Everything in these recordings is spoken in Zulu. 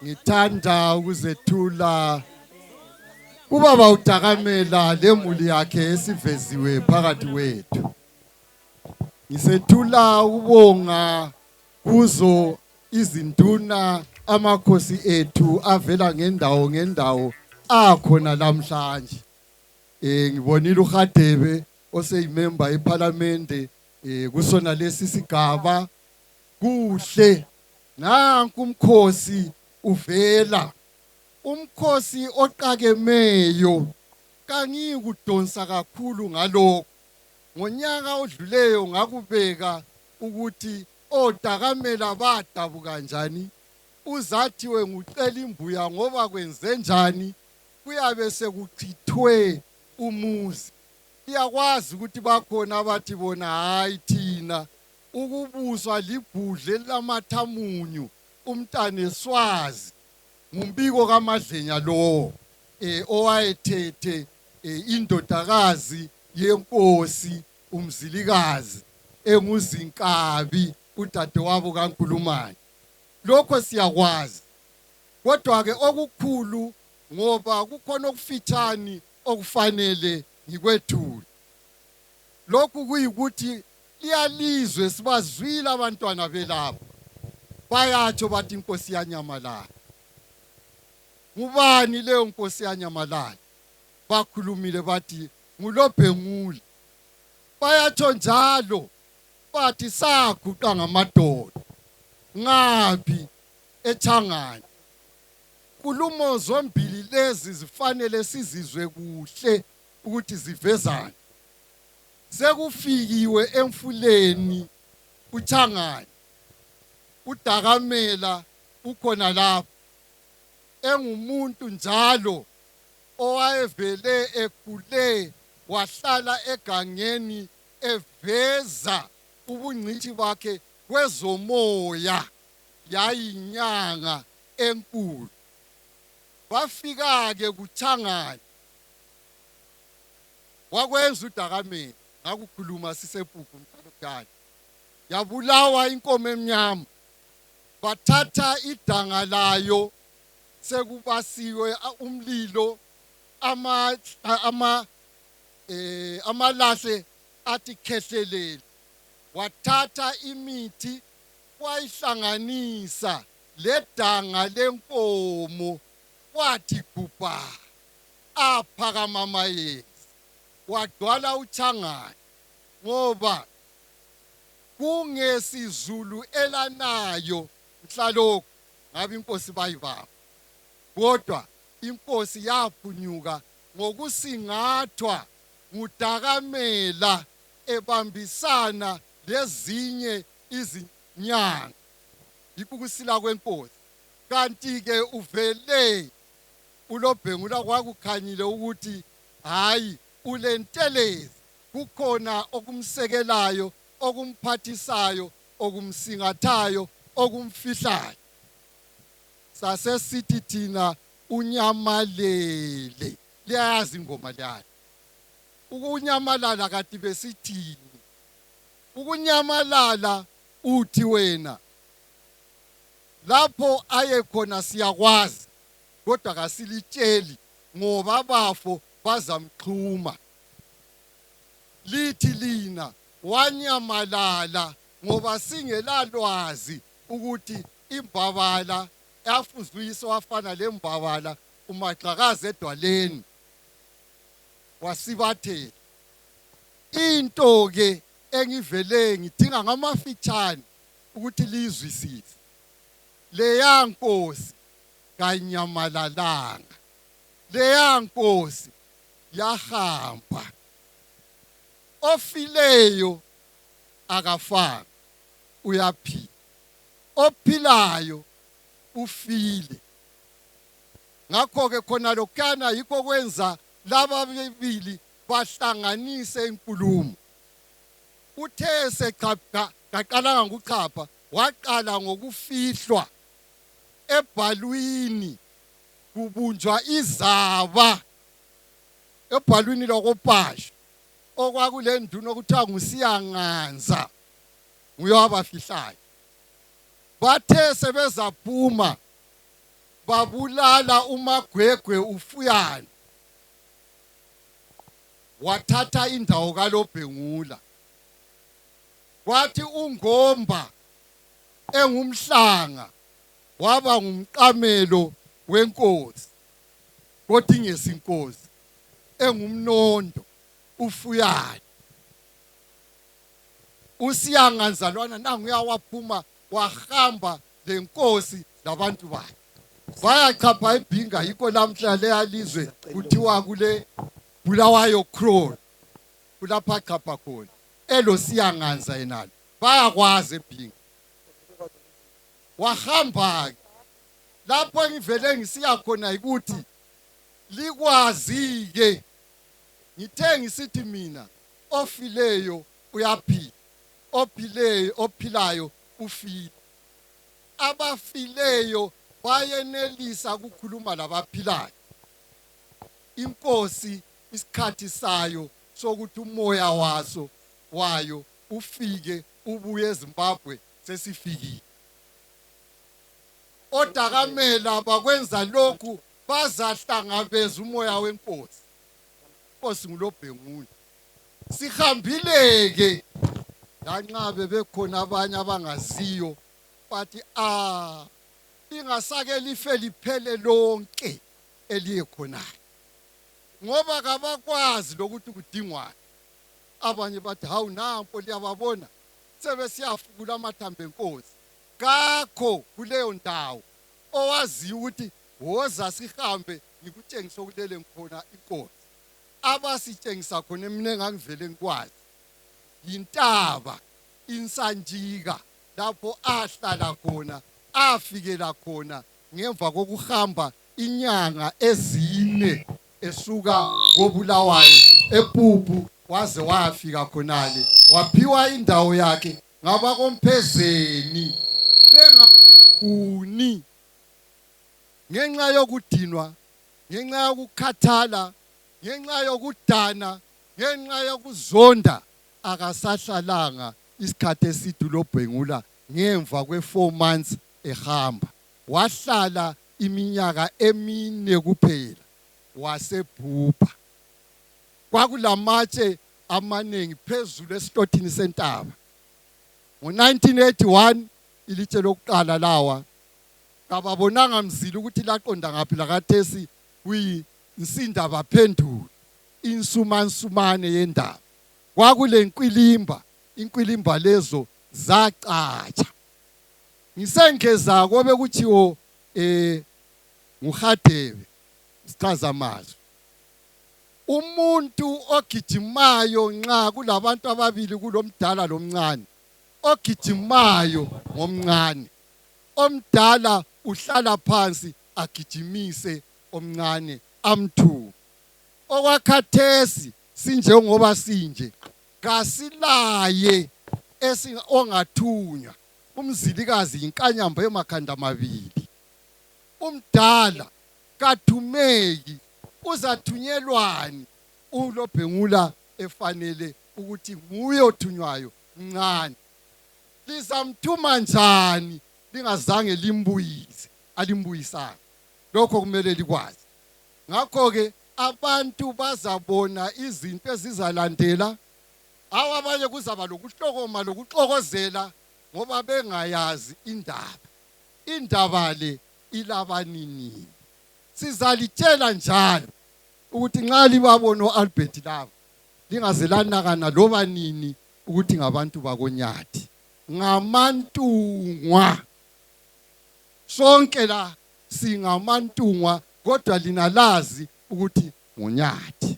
ngithanda ukuzethula ubaba uDakamela lemuli yakhe esiveziwe phakathi wethu. Ngisethula ukubonga kuzo izinduna amakhosi ethu avela ngendawo akhona namhlanje. Ngibonile uHadebe oseyimember eParliamentary kusona lesi sigaba kuhle. Nanku umkhosi uvela, umkhosi oqakemeyo. Kangikudonsa kakhulu ngalokho. Ngonyaka odluleyo ngakubeka ukuthi oDakamela badabuka kanjani, uzathiwe ngucela imbuya ngoba kwenze njani, kuyabe sekuchithwe umuzi. Iyakwazi ukuthi bakhona abathi bona hayi thina ukubuswa libhudle lamathamunyu umntane swazi ngumbiko kaMadlenya lo owayethethe indodakazi yenkosi umzilikazi enguzinkabi udadewabo kaNkulunkulu. Lokho siyakwazi, kodwa ke okukhulu ngoba kukhona okufitshani okufanele ngikwethule. Lokhu kuyikuthi iyalizwe sibazwile abantwana belapho bayatsho bathi inkosi yanyamalala. Ngubani leyo nkosi yanyamalala? Bakhulumile bathi nguLobhengula. Bayatsho njalo bathi saguqa ngamadoda. Ngaphi? eThangani. Nkulumo zombili lezi zifanele sizizwe kuhle ukuthi zivezane. Sekufikiwe emfuleni uThangani. uDakamela ukhona lapho, engumuntu njalo owayevele ekhule wahlala egangeni eveza ubungcithi bakhe kwezomoya. Yayinyanga enkulu. Bafika ke kuThangani, wakwenza uDakamela. Ngakukhuluma sisePuphu mhlakani. Yabulawa inkomo emnyama. Bathatha idanga layo, sekubasiwe umlilo, amalahle athi khehlelele. Wathatha imithi wayihlanganisa ledanga lenkomo, wathi gubha aphakama amayezi. Wagcwala uThangani ngoba kungesizulu elanayo mhlalokho ngabe inkosi bayibamba. Kodwa inkosi yaphunyuka ngokusingathwa nguDakamela ebambisana lezinye izinyanga. Ikukusila kwenkosi. Kanti ke uvele uLobhengula kwakukhanyile ukuthi hayi ulentelezi, kukhona okumsekelayo, okumphathisayo, okumsingathayo, okumfihlayo. Sasesithi thina unyamalele. Liyazi ingoma leyo. Ukunyamalala kati besithini? Ukunyamalala uthi wena. Lapho ayekhona siyakwazi, kodwa kasilitsheli ngoba abafo bazamxhuma. Lithi lina wanyamalala ngoba singelalwazi ukuthi imbabala yafuzuyisa wafana lembabala uMaxakazi edwaleni wasibathela. Into ke engivele ngidinga ngamafitshane ukuthi lizwisise. Leya nkosi kanyamalalanga. Leya nkosi yahamba. Ofileyo akafanga, uyaphila. Ophilayo ufile. Ngakho ke khona lokhana yikho kwenza laba bebili bahlanganise inkulumo. Uthe seqala ngokuchapha, waqala ngokufihlwa ebhalwini kubunjwa izaba ebhalwini lokopasha okwakule nduna okuthiwa nguSiyanganza nguye wabafihlayo. Bathe sebezaphuma babulala uMagwegwe uFuyani wathatha indawo kaLobhengula. Kwathi uNgomba engumhlanga waba ngumqamelo wenkosi, kodwa ingesinkosi, engumnondo uFuyani. USiyanganzalwana nangu uyawaphuma wahamba lenkosi labantu bakhe. Bayachapha ibhinga yikho lamhla leyalizwe kuthiwa kule Bulawayo Crow. Kulapha chapha khona. Elo Siyanganza yenalo. Bayakwazi ibhinga. Wahamba lapho ngivele ngisiya khona ukuthi likwazi ke ngithe ngisithi mina ofileyo uyaphila, ophilayo ufile. Abafileyo bayenelisa ukukhuluma labaphilayo. Inkosi isikhathi sayo sokuthi umoya wayo ufike ubuye eZimbabwe sesifikile. ODakamela bakwenza lokhu bazahlangabeza umoya wenkosi. Inkosi nguLobhengula. Sihambileke lanxa bekhona abanye abangaziyo bathi lingasake life liphele lonke eliye khona, ngoba kabakwazi lokuthi kudingwane. Abanye bathi hawu nampo liyababona sebesiyafukula amathambo enkosi. Kakho kuleyo ndawo owazi ukuthi woza sihambe ngikutshengisa ukulele ngikhona inkosi. Abasitshengisa khona emine ngangivele ngikwazi yintaba Insanjika lapho ahlala khona, afikela khona ngemva kokuhamba inyanga ezine esuka koBulawayo ePupu waze wafika khonale. Waphiwa indawo yakhe ngabakoMphezeni bengafuni ngenxa yokudinwa, ngenxa yokukhathala, ngenxa yokudana, ngenxa yokuzonda. Akasahlalanga isikhathi eside uLobhengula ngemva kwe4 months ehamba. Wahlala iminyaka emine kuphela wasebhubha. Kwakulamatshe amaningi phezulu esihlothini sentaba. Ngo-1981 ilitshe lokuqala lawa kababonanga mzila ukuthi laqonda ngaphi lakathesi kuyinsinda baphendula insumansumane yendaba. Kwakule inkwilimba lezo zacatsha. Ngisengeza kobe kuthiwo nguHadebe sichaza amazwi. Umuntu ogijimayo nxa kulabantu ababili kulomdala lomncane, ogijimayo ngomncane, omdala uhlala phansi agijimise omncane amthu. Okwakhathesi sinjengoba sinje kasilaye ongathunywa. Umzilikazi yinkanyamba emakhanda amabili. Umdala kathumeki, uzathunyelwani? uLobhengula efanele ukuthi nguye othunywayo mncane. Lizamthuma njani lingazange limbuyise? Alimbuyisanga. Lokho kumele likwazi. Ngakho ke abantu bazabona izinto ezizalandela. Abanye kuzaba lokuhlokoma lokuxokozela ngoba bengayazi indaba. Indaba le ilabanini. Sizalitshela njalo ukuthi nxa libabona uAlbert laba lingazelanakana loba nini ukuthi ngabantu bakoNyathi, ngamantungwa. Sonke la singamantungwa, kodwa linalazi ukuthi nguNyathi.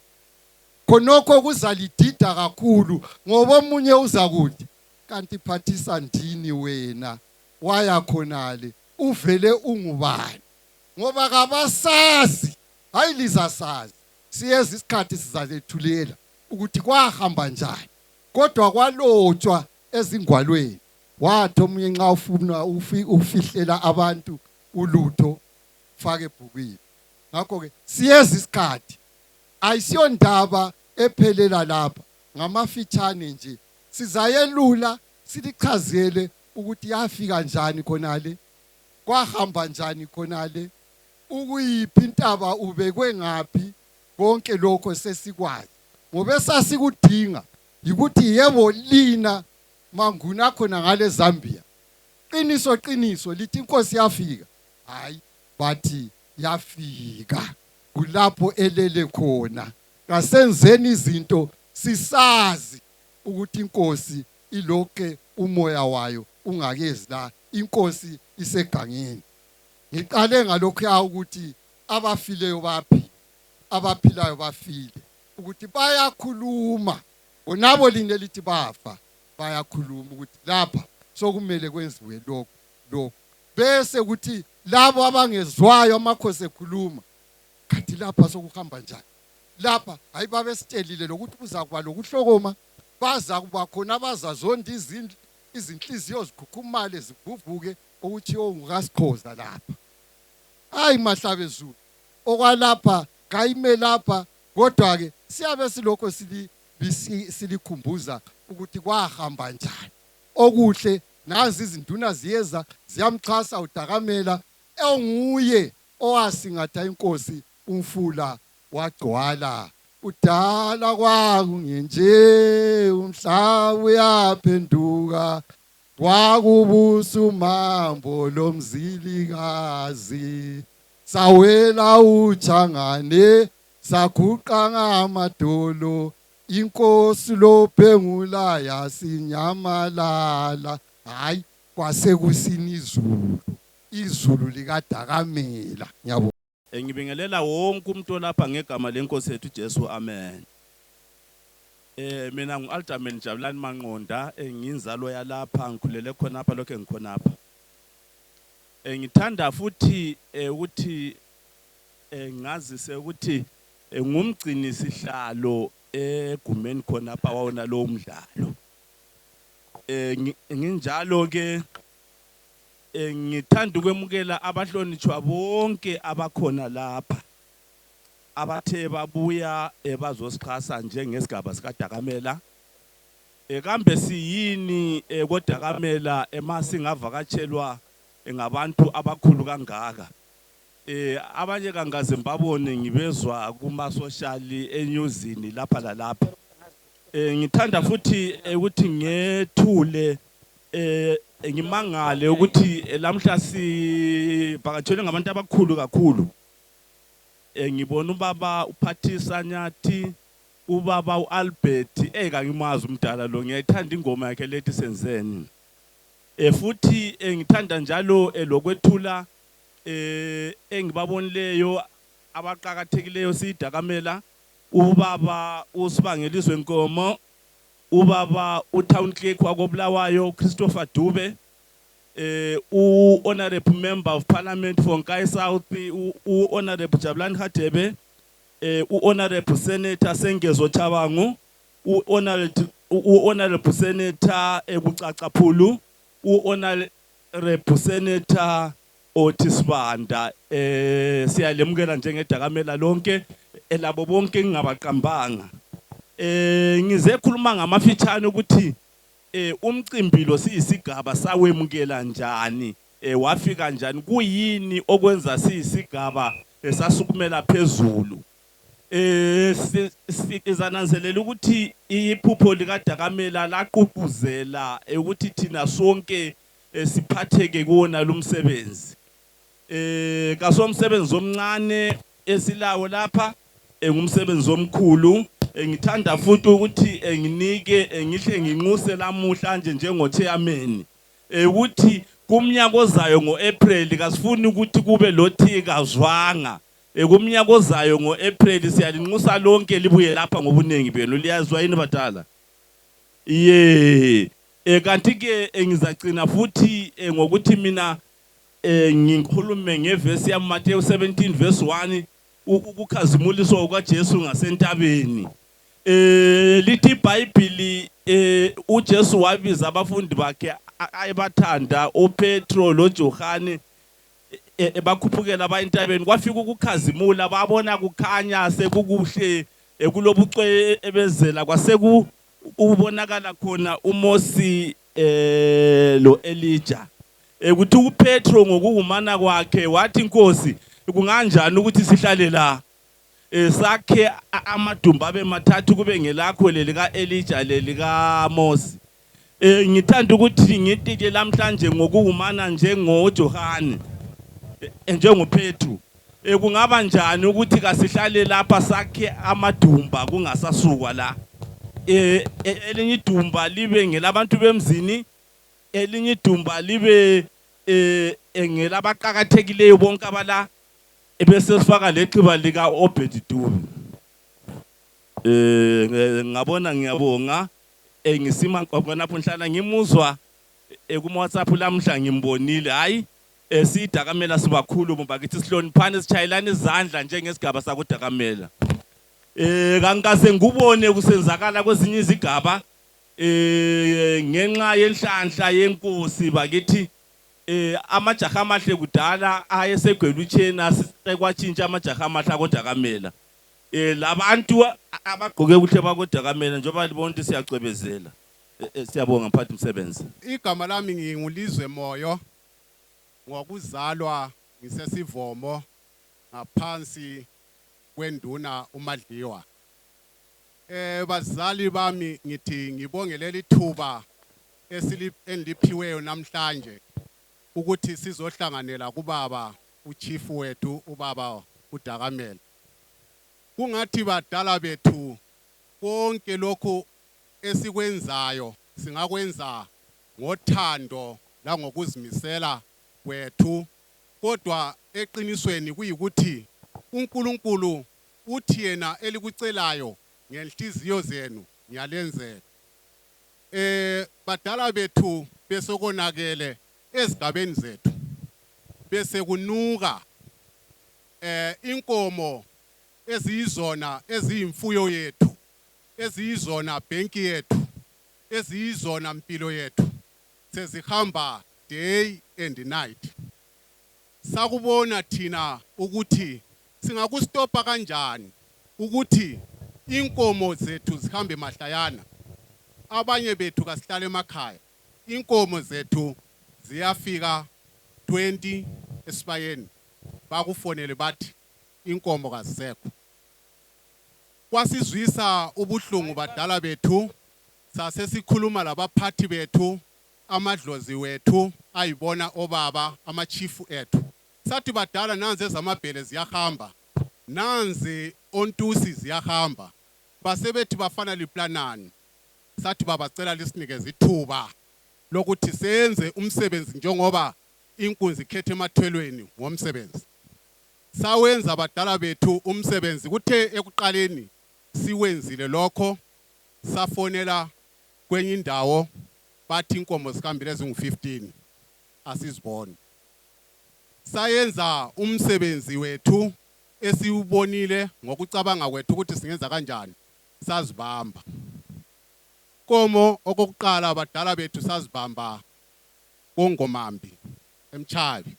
Khonokho kuzalidida kakhulu ngoba omunye uzakuthi kanti phathisa ndini wena waya khonale uvele ungubani, ngoba kabasazi. Hayi lizasazi, siyeza isikhathi sizalethulela ukuthi kwahamba njani, kodwa kwalotshwa ezingwalweni. Wathi omunye nxa ufuna ufihlela abantu ulutho fake ebhukwini. Ngakho ke siyeza isikhathi, ayisiyo ndaba ephelela lapha. Ngamafitshane nje sizayelula silichazele ukuthi yafika njani khonale, kwahamba njani khonale, ukuyiphi intaba ubekwe ngapi konke lokho sesikwazi ngoba sasikudinga ukuthi yebo lina manguna khona ngale Zambia qiniso lithi inkosi yafika hayi bathi yafika kulapho elele khona kasenzeni izinto sisazi ukuthi inkosi iloke umoya wayo ungakezi la inkosi isegangeni ngiqale ngalokho ya ukuthi abafileyo baphi abaphilayo bafile ukuthi bayakhuluma onabo line lithi bafa bayakhuluma ukuthi lapha sokumele kwenziwe lokho bese ukuthi labo abangezwayo amakhosi ekhuluma kanti lapha sokuhamba njani lapha ayibabe sitshelile lokuthi kuzakuba lokuhlokoma baza kuba khona abazazonda izinhliziyo zikhukhumale zivuvuke ukuthi ongukasiqhoza lapha hayi mahlabezulu okwalapha kayime lapha kodwa ke siyabe silokho silikhumbuza ukuthi kwahamba njani okuhle nazi izinduna ziyeza ziyamxhasa uDakamela enguye owasingatha inkosi umfula wagcwala udala kwakungenje umhlaba uyaphenduka kwakubusa umambo lomzilikazi sawela uJangane saguqa ngamadolo inkosi lophengula yasinyamalala hayi kwasekusini izulu likaDakamela ngiyabonga. Ngibingelela wonke umuntu lapha ngegama lenkosi yethu Jesu amen. Mina ngu-Alderman Jabulani Manqonda engiyinzalo yalapha ngikhulele khonapha lokho engikhonapha. Ngithanda futhi ukuthi ngazise ukuthi ngumgcini sihlalo egumeni khonapha wawona lo mdlalo. Nginjalo ke ngithanda ukwemukela abahlonitshwa bonke abakhona lapha abathe babuya bazosixhasa njengesigaba sikaDakamela. Kambe siyini koDakamela emasingavakatshelwa ngabantu abakhulu kangaka. Abanye kangaze mbabone ngibezwa kuma social enyuzini lapha lalapha. Ngithanda futhi ukuthi ngethule ngimangale ukuthi lamhla sibhakatshelwe ngabantu abakhulu kakhulu. Ngibona ubaba uPhathisa Nyathi, ubaba uAlbert kangimazi umdala lo ngiyayithanda ingoma yakhe lethi senzeni. Futhi ngithanda njalo lokwethula engibabonileyo abaqhakathekileyo siDakamela ubaba uSibangeliswe Nkomo, ubaba uTown Clerk wakobulawayo Christopher Dube, honorable member of Parliament for Nkayi South, honorable Jabulani Hadebe, honorable Senator Sengezo Chabangu, honorable Senator Ebucacaphulu, honorable Senator Otisbanda. Siyalemukela njengeDakamela lonke elabo bonke ngingabaqambanga. Ngize khuluma ngamafitshane ukuthi umcimbi lo siyisigaba sawemukela njani, wafika njani, kuyini okwenza siyisigaba esasukumela phezulu. Sizananzelela ukuthi iphupho likaDakamela laqhuquzela ukuthi thina sonke siphatheke kuona lo msebenzi. Kasomsebenzi omncane esilawo lapha, ngumsebenzi omkhulu. Ngithanda futhi ukuthi nginike ngihle nginquse lamuhla njengochairman ukuthi kumnyaka ozayo ngoApril kasifuni ukuthi kube lothika zwanga. Kumnyaka ozayo ngoApril siyalinxusa lonke libuye lapha ngobunengi benu. Liyazwa yini badala? Kanti ke ngizagcina futhi ngokuthi mina ngikhulume ngevesi ya Matthew 17 verse 1 ukukhazimuliswa kwaJesu ngasentabeni. Lithi iBhayibheli uJesu wabiza abafundi bakhe ayebathanda uPetro loJohane bakhuphukela abayintabeni kwafika ukukhazimula babona kukhanya sekukuhle kulobucwe ebezela kwaseku ubonakala khona uMosi lo Elijah. Kuthi uPetro ngokuhumana kwakhe wathi Nkosi kunganjani ukuthi sihlale la sakhe amadumba abe mathathu kube ngelakho lelika Elijah lelika Moses ngithanda ukuthi ngitike namhlanje ngokuhumana njengoJohane njengopetru kungaba njani ukuthi kasihlale lapha sakhe amadumba kungasasukwa la elinye idumba libe ngelabantu bemzini elinye idumba libe ngelabaqhakathekileyo bonke abala ebese sifaka lexiba lika Obed Dube ngabona ngiyabonga ngisima khonapho nhlala ngimuzwa kuma WhatsApp lamhla ngimbonile hayi siDakamela sibakhulu ngoba kithi sihloniphane sichayelana izandla njengesigaba sakuDakamela kangaze ngubone kusenzakala kwezinye izigaba ngenxa yenhlanhla yenkosi bakithi amajaha amahle kudala ayesegwela uchena sekwatshintsha amajaha amahle koDakamela labantu abagqoke kuhle bakoDakamela njengoba libona ukuthi siyacwebezela siyabonga mphathi umsebenzi. Igama lami ngingulizwe moyo ngokuzalwa ngisesivomo ngaphansi kwenduna uMadliwa. Bazali bami ngithi ngibongelela ithuba endiphiweyo namhlanje ukuthi sizohlanganela kubaba uchief wethu ubaba uDakamela. Kungathi badala bethu konke lokho esikwenzayo singakwenza ngothando la ngokuzimisela kwethu, kodwa eqinisweni kuyikuthi uNkulunkulu uthi yena elikucelayo ngenhliziyo zenu ngiyalenzela. Badala bethu besokonakele ezigabeni zethu bese kunuka inkomo eziyizona eziyimfuyo yethu, eziyizona bhenki yethu, eziyizona mpilo yethu, sezihamba day and night. Sakubona thina ukuthi singakustopa kanjani ukuthi inkomo zethu zihambe mahlayana. Abanye bethu kasihlale emakhaya, inkomo zethu ziyafika 20 esibayeni bakufonele bathi inkomo kazisekho. Kwasizwisa ubuhlungu badala bethu, sasesikhuluma labaphathi bethu, amadlozi wethu ayibona obaba amachifu ethu. Sathi badala nanze zamabhele ziyahamba, nanze ontusi ziyahamba, basebethi bafana liplanani. Sathi babacela lisinikeze ithuba lokuthi senze umsebenzi njengoba inkunzi ikhethe emathwelweni ngomsebenzi. Sawenza badala bethu umsebenzi, kuthe ekuqaleni siwenzile lokho, safonela kwenye indawo bathi inkomo zihambile ezingu-15 asizibone. Sayenza umsebenzi wethu esiwubonile ngokucabanga kwethu ukuthi singenza kanjani, sazibamba. Komo okokuqala badala bethu sazibamba koNgomambi eMchabi.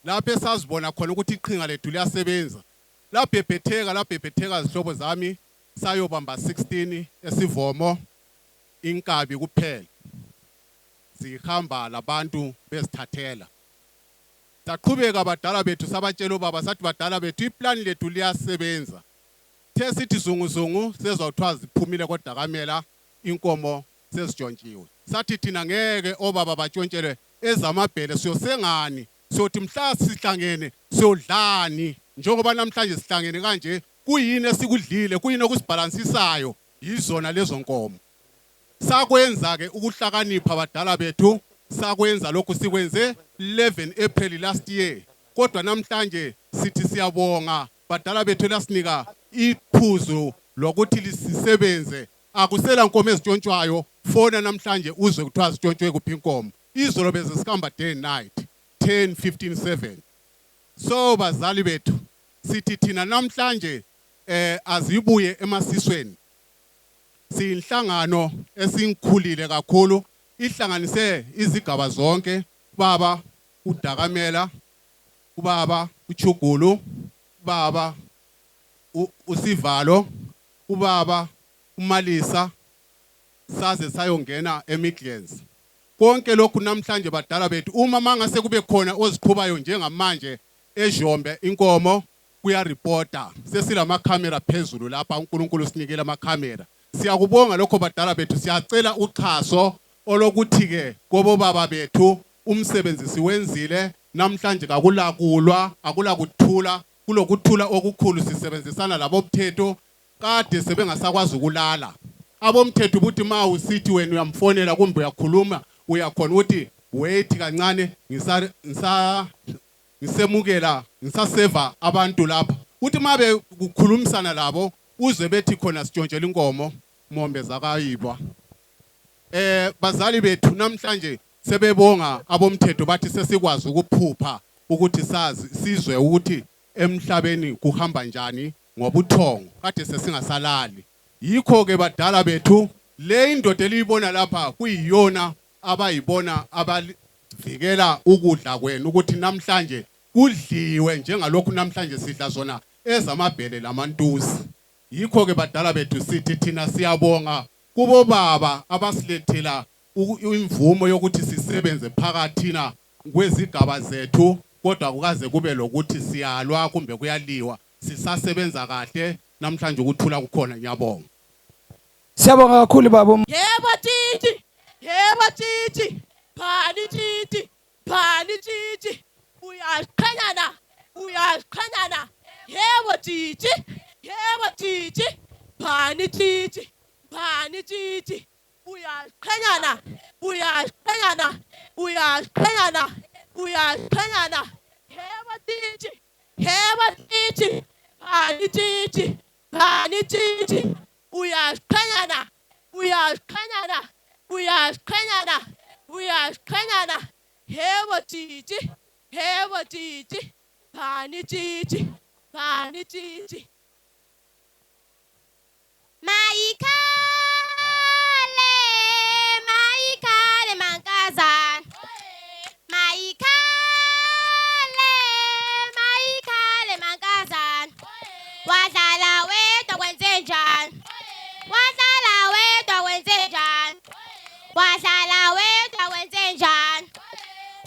Lapho esazibona khona ukuthi iqhinga lethu liyasebenza. Labhebhetheka zihlobo zami, sayobamba 16 esivomo inkabi kuphela. Sihamba labantu bezithathela. Saqhubeka badala bethu sabatshela ubaba sathi badala bethu iplan lethu liyasebenza. The sithi zunguzungu sezawuthwa ziphumile koDakamela inkomo sezitshontshiwe. Sathi thina ngeke obaba batshontshelwe ezamabhele siyosengani, siyothi mhla sihlangene siyodlani njengoba namhlanje sihlangene kanje, kuyini esikudlile, kuyini okusibhalansisayo, yizona lezo nkomo. Sakwenza ke ukuhlakanipha badala bethu, sakwenza lokhu sikwenze 11 April last year. Kodwa namhlanje sithi siyabonga badala bethu lasinika iphuzu lokuthi lisisebenze. Akusela nkomo ezitshontshwayo, fona namhlanje uzwe kuthiwa zitshontshiwe kuphi inkomo. Izolo bezisikhamba day and night 10, 15, 7. So bazali bethu sithi thina namhlanje azibuye emasisweni. Siyinhlangano esingikhulile kakhulu, ihlanganise izigaba zonke, baba uDakamela, ubaba uChugulu, baba uSivalo, ubaba uMalisa, saze sayongena eMidlands. Konke lokhu namhlanje badala bethu uma mangase kube khona oziqhubayo njengamanje eJombe inkomo kuyareporta sesilama camera phezulu lapha uNkulunkulu sinikela ama camera. Siyakubonga lokho badala bethu, siyacela uchaso olokuthi ke kobo baba bethu umsebenzi siwenzile namhlanje akulakulwa akulakuthula kulokuthula okukhulu sisebenzisana labomthetho kade sebengasakwazi ukulala. Abomthetho buthi ma usithi wena uyamfonela kumbe uyakhuluma uyakhona ukuthi wait kancane ngisemukela ngisaseva abantu lapha uthi mabe ukukhulumisana labo uze bethi khona sitshontshela inkomo mombe zakayibwa. Bazali bethu namhlanje sebebonga abomthetho bathi sesikwazi ukuphupha ukuthi sazi sizwe ukuthi emhlabeni kuhamba njani ngobuthongo kade sesingasalali. Yikho ke badala bethu le indoda eliyibona lapha kuyiyona abayibona abavikela ukudla kwenu ukuthi namhlanje kudliwe njengalokhu namhlanje sidla zona ezamabhele lamantusi. Yikho ke badala bethu sithi thina siyabonga kubo baba abasilethela imvumo yokuthi sisebenze phakathina kwezigaba zethu kodwa kukaze kube lokuthi siyalwa kumbe kuyaliwa sisasebenza kahle namhlanje ukuthula kukhona. Ngiyabonga. Siyabonga kakhulu baba. Yebo titi, yebo titi, phani titi, phani titi, uyaqhanyana, uyaqhanyana, yebo titi, phani titi, phani titi, uyaqhanyana, uyaqhanyana, uyaqhanyana, uyaqhanyana, yebo titi, phani titi, phani titi. Uyaqhanyana, uyaqhanyana, uyaqhanyana, uyaqhanyana, yebo titi, phani titi, phani titi. Mayikhale, mayikhale mankazana. Mayikhale, mayikhale mankazana. Wadlala wedwa kwenzenjani? Wadlala wedwa kwenzenjani? Wadlala wedwa kwenzenjani?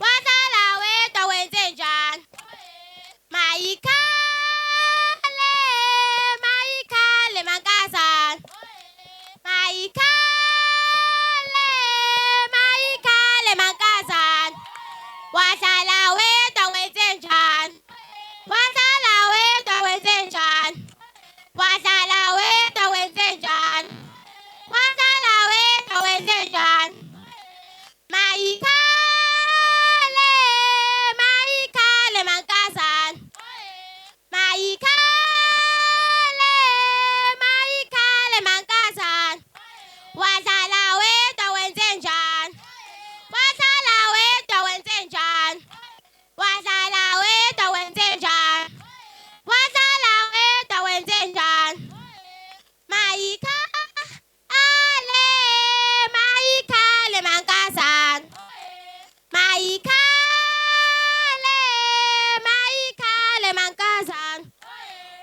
Wadlala wedwa kwenzenjani? Mayikhale, mayikhale mankazana. Mayikhale, mayikhale mankazana. Wadlala wedwa kwenzenjani? Wadlala wedwa kwenzenjani? Wadlala wedwa kwenzenjani? Wadlala wedwa kwenzenjani? Mayikhale, mayikhale mankazana. Mayikhale, mayikhale mankazana. Wadlala wedwa kwenzenjani? Wadlala wedwa kwenzenjani? Wadlala wedwa kwenzenjani? Wadlala wedwa kwenzenjani? Mayikhale, mayikhale mankazana. Mayikhale, mayikhale mankazana.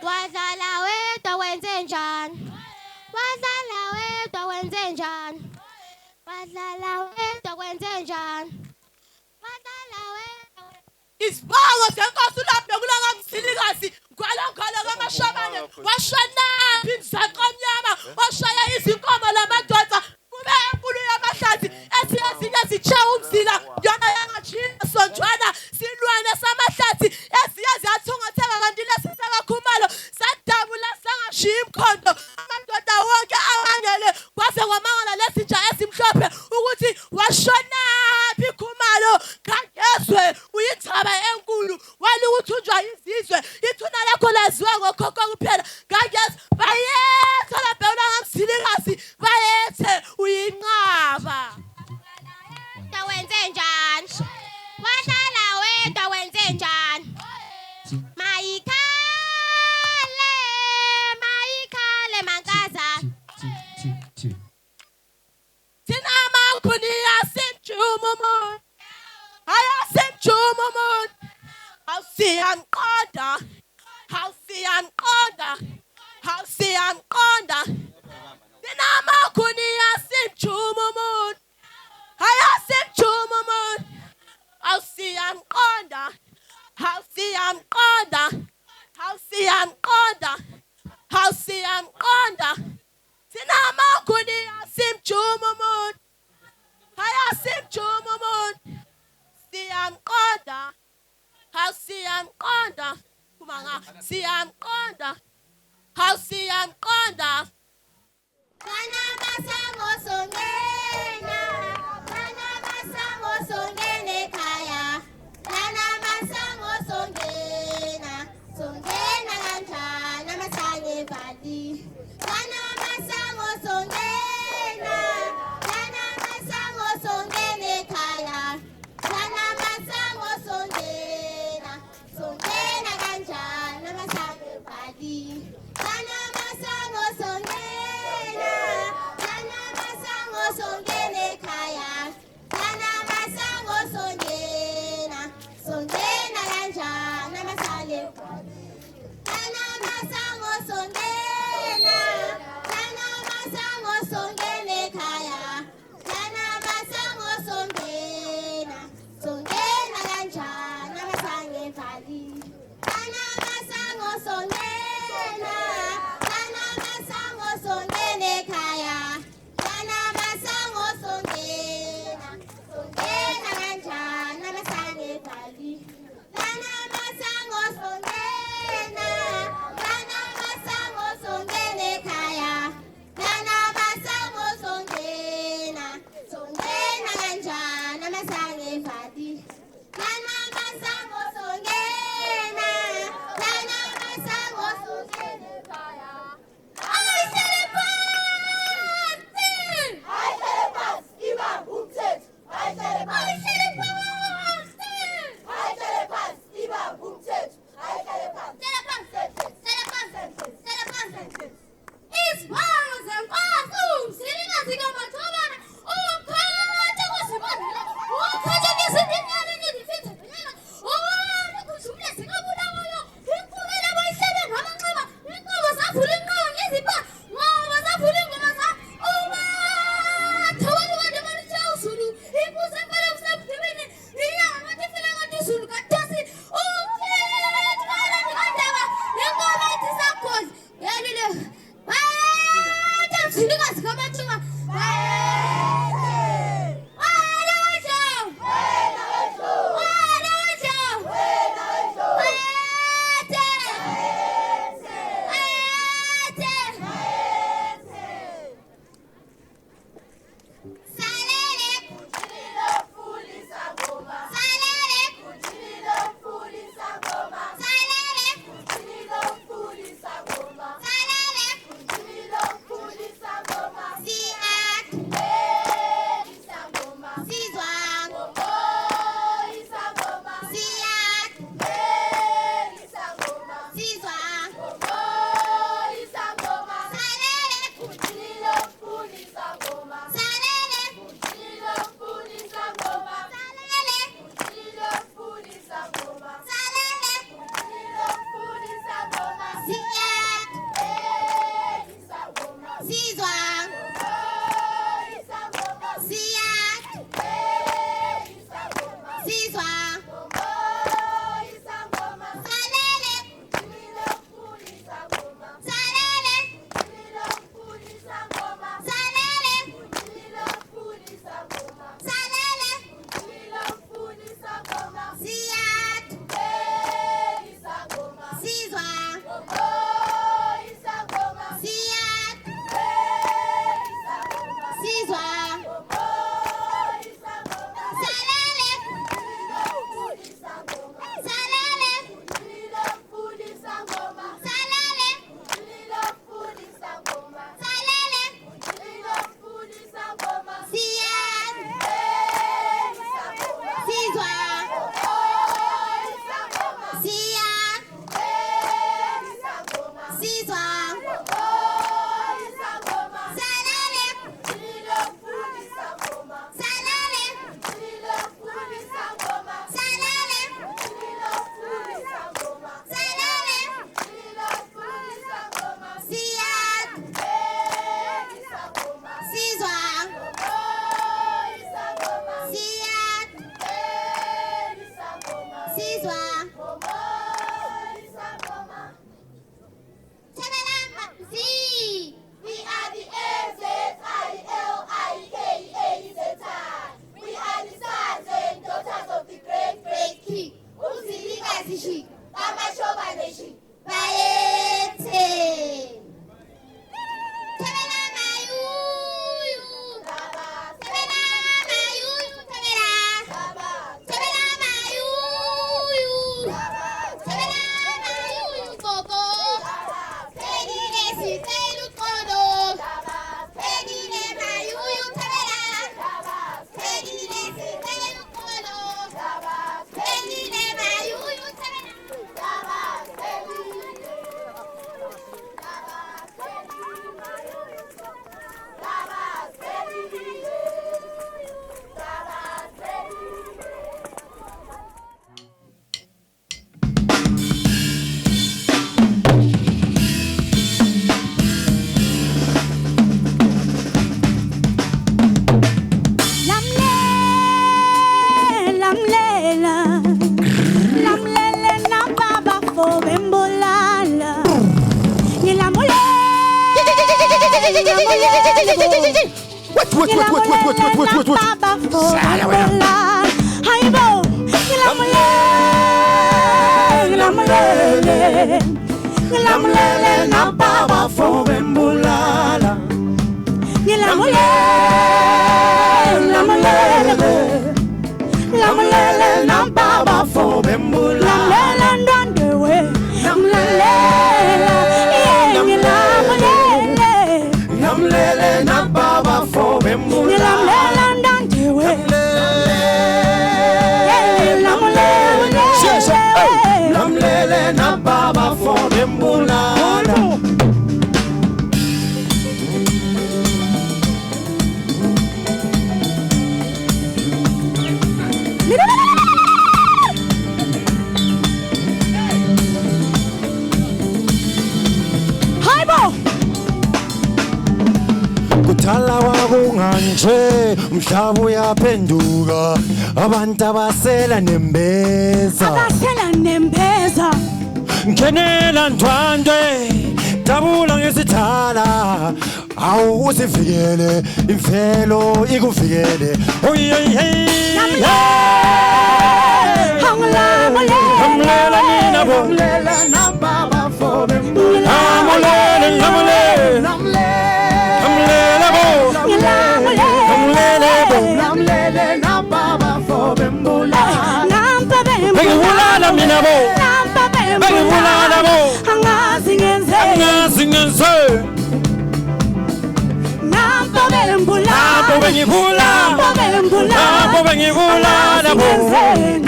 Wadlala wedwa kwenzenjani? Wadlala wedwa kwenzenjani? Wadlala wedwa kwenzenjani? Wadlala wedwa. Isibongo senkosi lapho kulakamsilikazi ngwalongalo kamashabane washonaphi imzaqomnyama washaya izinkomo lamadoda kube enkulu yamahlathi ezinye zitshawa umzila yona yangatshiya sontshwana silwane samahlathi ezinye ziyathungatheka kanti lesisakakhumalo sadabula sangashiya imkhondo amadoda wonke angangele kwaze kwamangala lezinja ezimhlophe ukuthi washonaphi khumalo kangezwe uyithaba enkulu wali uthunjwa izizwe ithuna lakho laziwa ngokhokho kuphela kangezwe bayethe labhewula ngamsilikazi bayethe uyinqaba. Wenzenjani? Wadlala wedwa wenzenjani? Mayikhale, mayikhale mankazana. Thina amakhuni asenjumu umuntu ayasenjumu umuntu awusiyamqonda awusiyamqonda awusiyamqonda thina amakhuni asenjumu umuntu ayasenjumu umuntu awusiyamqonda awusiyamqonda Namakhuni asimjuma umuntu. Ayasimjuma umuntu. Siyamqonda. Siyamqonda. Kumanga siyamqonda. Siyamqonda. Kana masango songena, kana masango songene kaya, kana masango songena, songena kanjani amasange vali. Kana masango songena, kana masango songene kaya, kana masango songena, songena kanjani amasange vali. Kana masango songena, kana masango songene kaya, kana masango songena, songena kanjani amasange vali. Kana masango songena, kana masango songene kaya, kana masango songena, songena kanjani amasange vali. Kana masango songena, kana masango songene kaya, kana masango songena, songena kanjani amasange vali. Kana masango songena, kana masango songene kaya, kana masango songena, songena kanjani amasange vali. Kana masango songena, kana masango songene kaya. Ayihlele phansi! Ayihlele phansi, ibanga umthetho. Ayihlele phansi! Ayihlele phansi, ibanga umthetho. Ayihlele phansi! Hlele phansi! Izibongo zenkosi, umsindikazi kaMathobana, umphathi kuzibonela, umphathi ngezinyanya nezifithelelo, ukhujumule zikabulawayo, inkqubela abayihlele ngamanxeba, inqobo zavula inqobo ngezipha, ngoba zavula ingoma zabo, umathobana abantu abaluthe uzulu, inkuzi emfele usemdibini, inyanga ngathi ifile ngathi izulu kadosi, umkhethi kalandi kandaba, inkomo ethi sakhozi, yelile, bayethe umsindikazi kaMathobana, We are the Ngilamulele na baba for bembulala. Ngilamulele na baba for bembulala. Ndandewe ngilamulele na baba for bembulala. Ndandewe ngilamulele na baba for bembulala. Kuthala wakunganje umhlaba uyaphenduka abantu abasela nembeza ngenela ndwandwe dabula ngesithala awu usivikele imfelo ikuvikele hamlela nina bo na baba for Namlele na baba for bembula. Bembula mina bo. Bembula bo. Angazingenze. Nampa bembula. Bembula bo.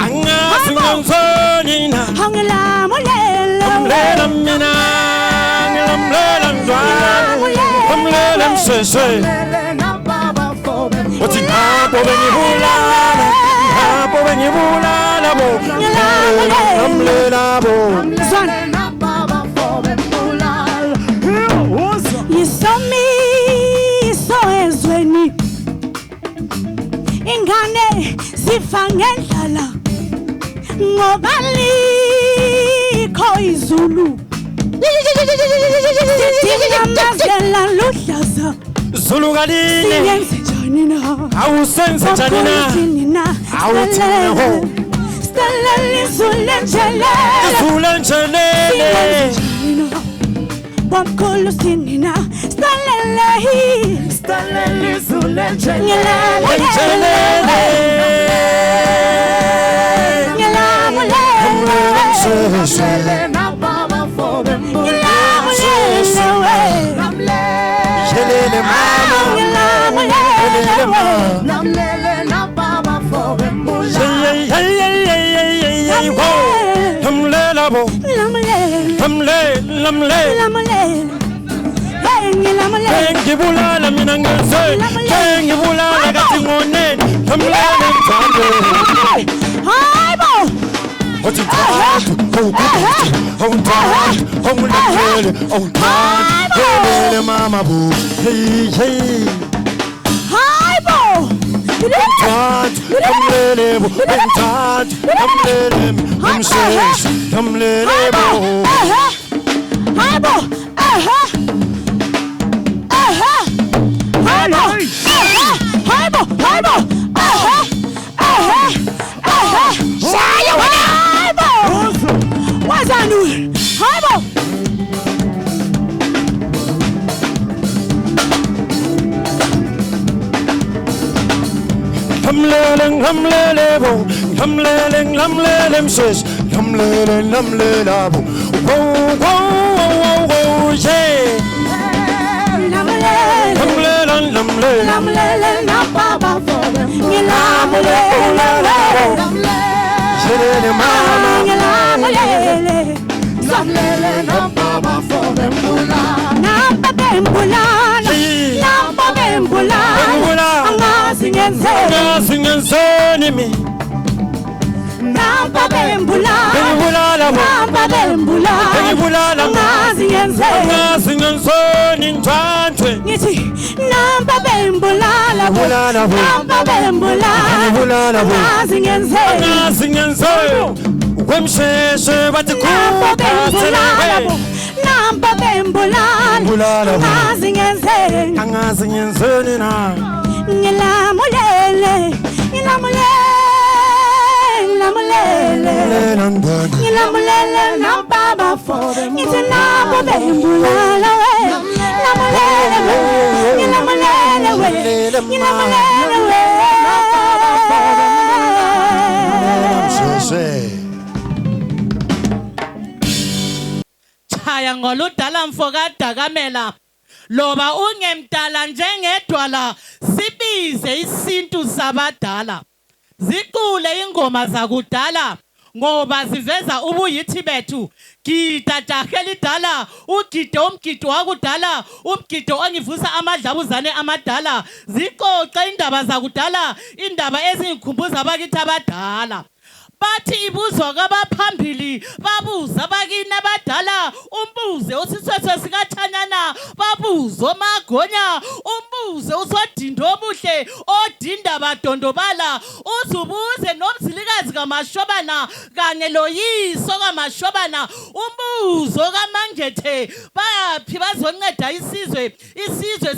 Angazingenze nina. Namlele mina. Namlele ndwa. Namlele msese. What's it hapo benye bulala bo namlela bo yisomi so ezweni ingane sifa ngendlala ngoba likho izulu sinamazela luhlaza Zulu galine awusenze janina awuthina ho Zulenjele Wamkulu sinina Stalele Zulenjele na baba for bembula Yelele mama Namlele na baba for bembula Namlela bo Namle Ngibulala mina ngeze ngibulala kathi ngonene Namlela mthando Hayibo Othi mthando Namlele mama bo hey Hayibo Namlele bo Namlele msese Namlele bo Hayibo Shaya wana Hayibo Wazanu Hayibo Namlele bo Namlele msese Namlele bo Wo yeah Namlele na baba for Namlele mama Namlele na baba for bembula Nampa bembula Angazingenze mi Nampa bembula Angazingenze nintwantwe Ngithi nampa bembula Nampa bembula Angazingenze Wemsheshe bathi Namba bembulala angazi ngenzeni angazi ngenzeni na ngilamulele nambaba fo ngithi namba bembulala we ngilamulele we Chaya ngoludala mfo kaDakamela loba ungemdala njengedwala sibize isintu sabadala ziqule ingoma zakudala ngoba ziveza ubuyithi bethu gida jaheli dala ugido umgido wakudala umgido ongivusa amadlabuzane amadala ziqoqe indaba zakudala indaba ezingikhumbuza abakithi abadala bathi ibuzwa kwabaphambili babuza abakini abadala umbuze usisweswe sikathanyana babuza omagonya umbuze usodindo obuhle odinda badondobala uzubuze nomzilikazi kamashobana kanye loyiso kamashobana umbuzo kamangethe baphi bazonceda isizwe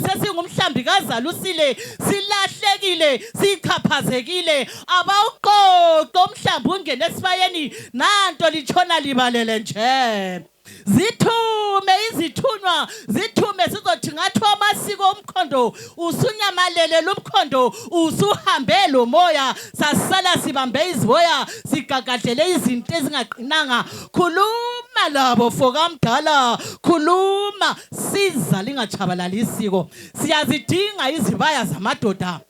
sesingumhlambi kazalusile silahlekile sichaphazekile abawuqoqo umhlambi ungene esibayeni nanto litshona libalele nje zithume izithunywa zithume sizothi ngathi amasiko omkhondo usunyamalele lumkhondo usuhambe lo moya sasala sibambe iziboya sigagadlele izinto ezingaqinanga khuluma labo fokamdala khuluma siza lingachabalali isiko siyazidinga izibaya zamadoda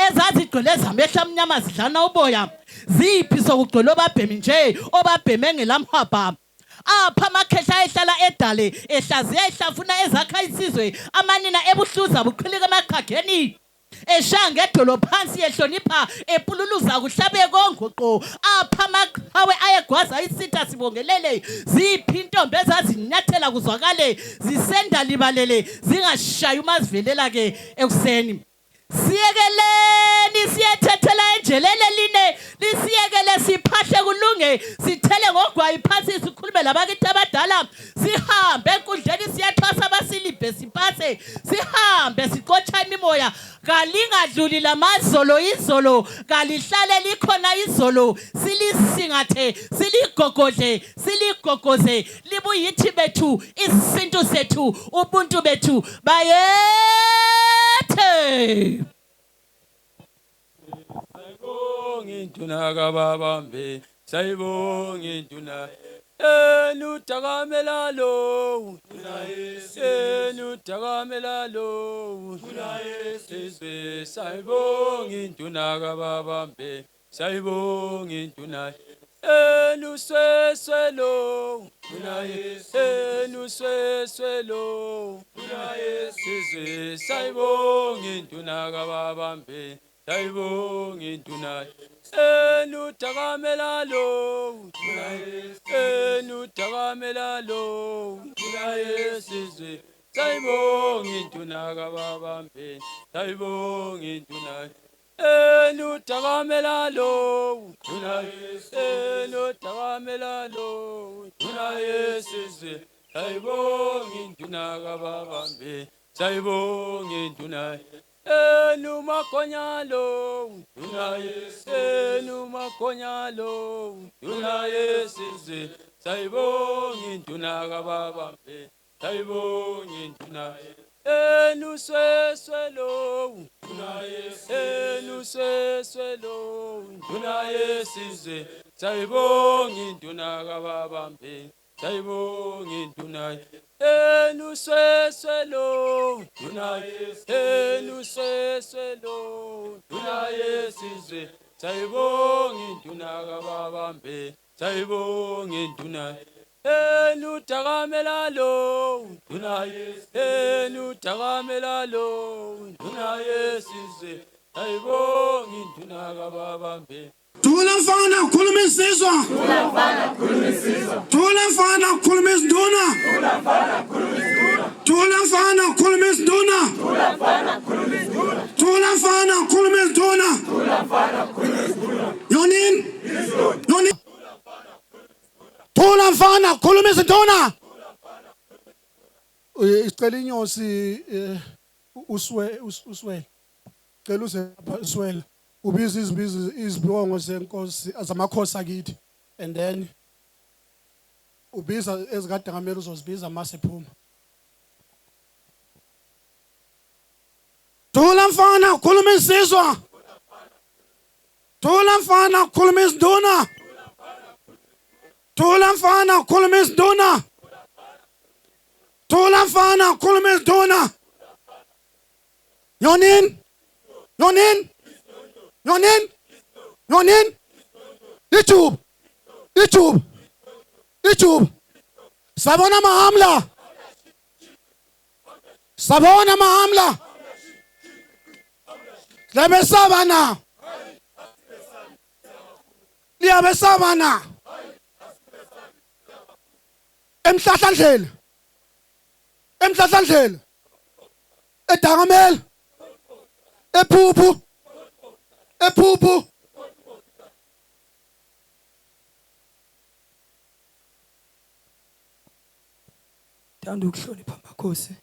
ezazigcwele zamehla mnyama zidlana uboya ziphi sokugcwele obabhemi nje obabheme ngelamhwabha apha amakhehla ehlala edale ehlaziya ehlafuna ezakha isizwe amanina ebuhluza buqhilika emaqhageni eshanga edolo phansi ehlonipha epululuza kuhlabe kongoqo apha amaqhawe ayegwaza isitha sibongelele ziphi intombi ezazinyathela kuzwakale zisenda libalele zingashayi umazivelela ke ekuseni siyekeleni siyethethela enjelele line lisiyekele siphahle kulunge sithele ngogwayi phansi sikhulume labakithi abadala sihambe enkundleni siyathwasa abasilibhe sipase sihambe siqotsha imimoya kalingadluli lamazolo izolo kalihlale likhona izolo silisingathe siligogoze libuyithi bethu isintu sethu ubuntu bethu bayethe sayibonga induna kababambe sayibonga induna Dakamela lo Dakamela lo sizwe sayibonga induna kababambe sayibonga induna Nusweswe lo nusweswe lo sizwe sayibonga induna kababambe sayibonga induna Dakamela lo Dakamela lo sizwe sayibonga induna kababambe sayibonga induna Dakamela lo Dakamela lo sizwe sayibonga induna kababambe sayibonga induna Makonyalo Makonyalo sizwe sayibonga induna kababambe sayibonga induna Nusweswe lo nusweswe lo sizwe sayibonga induna kababambe sayibonga induna Nusweswe lo nusweswe lo sizwe sayibonga induna kababambe sayibonga induna Dakamela lo Dakamela lo sizwe sayibonga induna kababambe Tula mfana khuluma isizwa Tula mfana khuluma isiduna Tula mfana khuluma isiduna Tula mfana khuluma isiduna Yonin khulumisa induna. Isicela inyosi uswele. Cela uze uswele. Ubiza izibongo zenkosi azamakhosi akithi. And then ubiza ezikaDakamela uzozibiza mase phuma. Thula mfana ukhuluma isizwa. Thula mfana ukhuluma isinduna. Thula mfana ukhuluma isinduna. Thula mfana ukhuluma isinduna. Yonin. Yonin. Yonin. Yonin. Ichub. Ichub. Ichub. Sabona mahamla. Sabona mahamla. Lebesaba na. Liyabesaba na. Emhlahlandlela. Emhlahlandlela. eDakamela. Ephuphu. Ephuphu. Thanda ukuhlonipha amakhosi.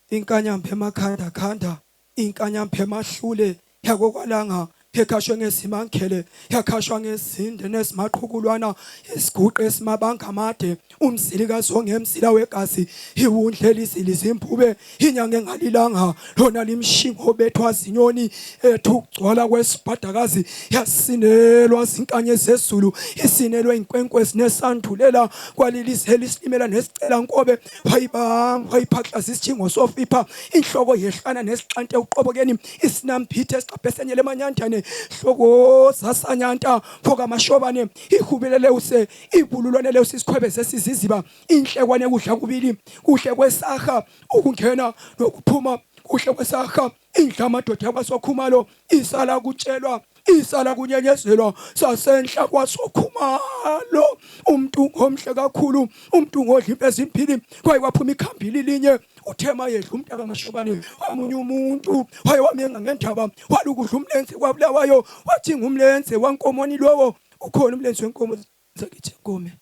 Inkanyambe emakhanda khanda, inkanyambe emahlule yakokwalanga ekhashwe ngesimankhele yakhashwa ngesinde nesimaqhukulwana isiguqe esimabanga amade umsilikazi ongemsila wegazi iwundlela izilizimpube inyanga engalilanga lona limshingo bethwa zinyoni ethu ukugcwala kwesibhadakazi yasinelwa zinkanye zezulu isinelwe inkwenkwe sinesandulela kwalilizela isilimela nesicela nkobe wayibamba wayiphaxaza isijingo sofipha inhloko yehlana nesixante uqobokeni isinambithe esiqaphesenyele emanyandane hloko zasanyanta phoka amashobane ihubelele use ibululwane usisikhwebe sesiziziba inhlekwane kudla kubili kuhle kwesaha ukungena nokuphuma kuhle kwesaha indla amadoda kwasokhumalo isala kutshelwa isala kunyenyezelwa sasenhla kwasokhumalo umuntu ngomhle kakhulu umuntu ngodla impezi impili kwaye kwaphuma ikhambili linye uthema yedla umuntu akamashobane wamunye umuntu waye wamenga ngendaba walukudla umlenze kwabulawayo wathi ngumlenze wankomoni lowo ukhona umlenze wenkomo zakithi inkome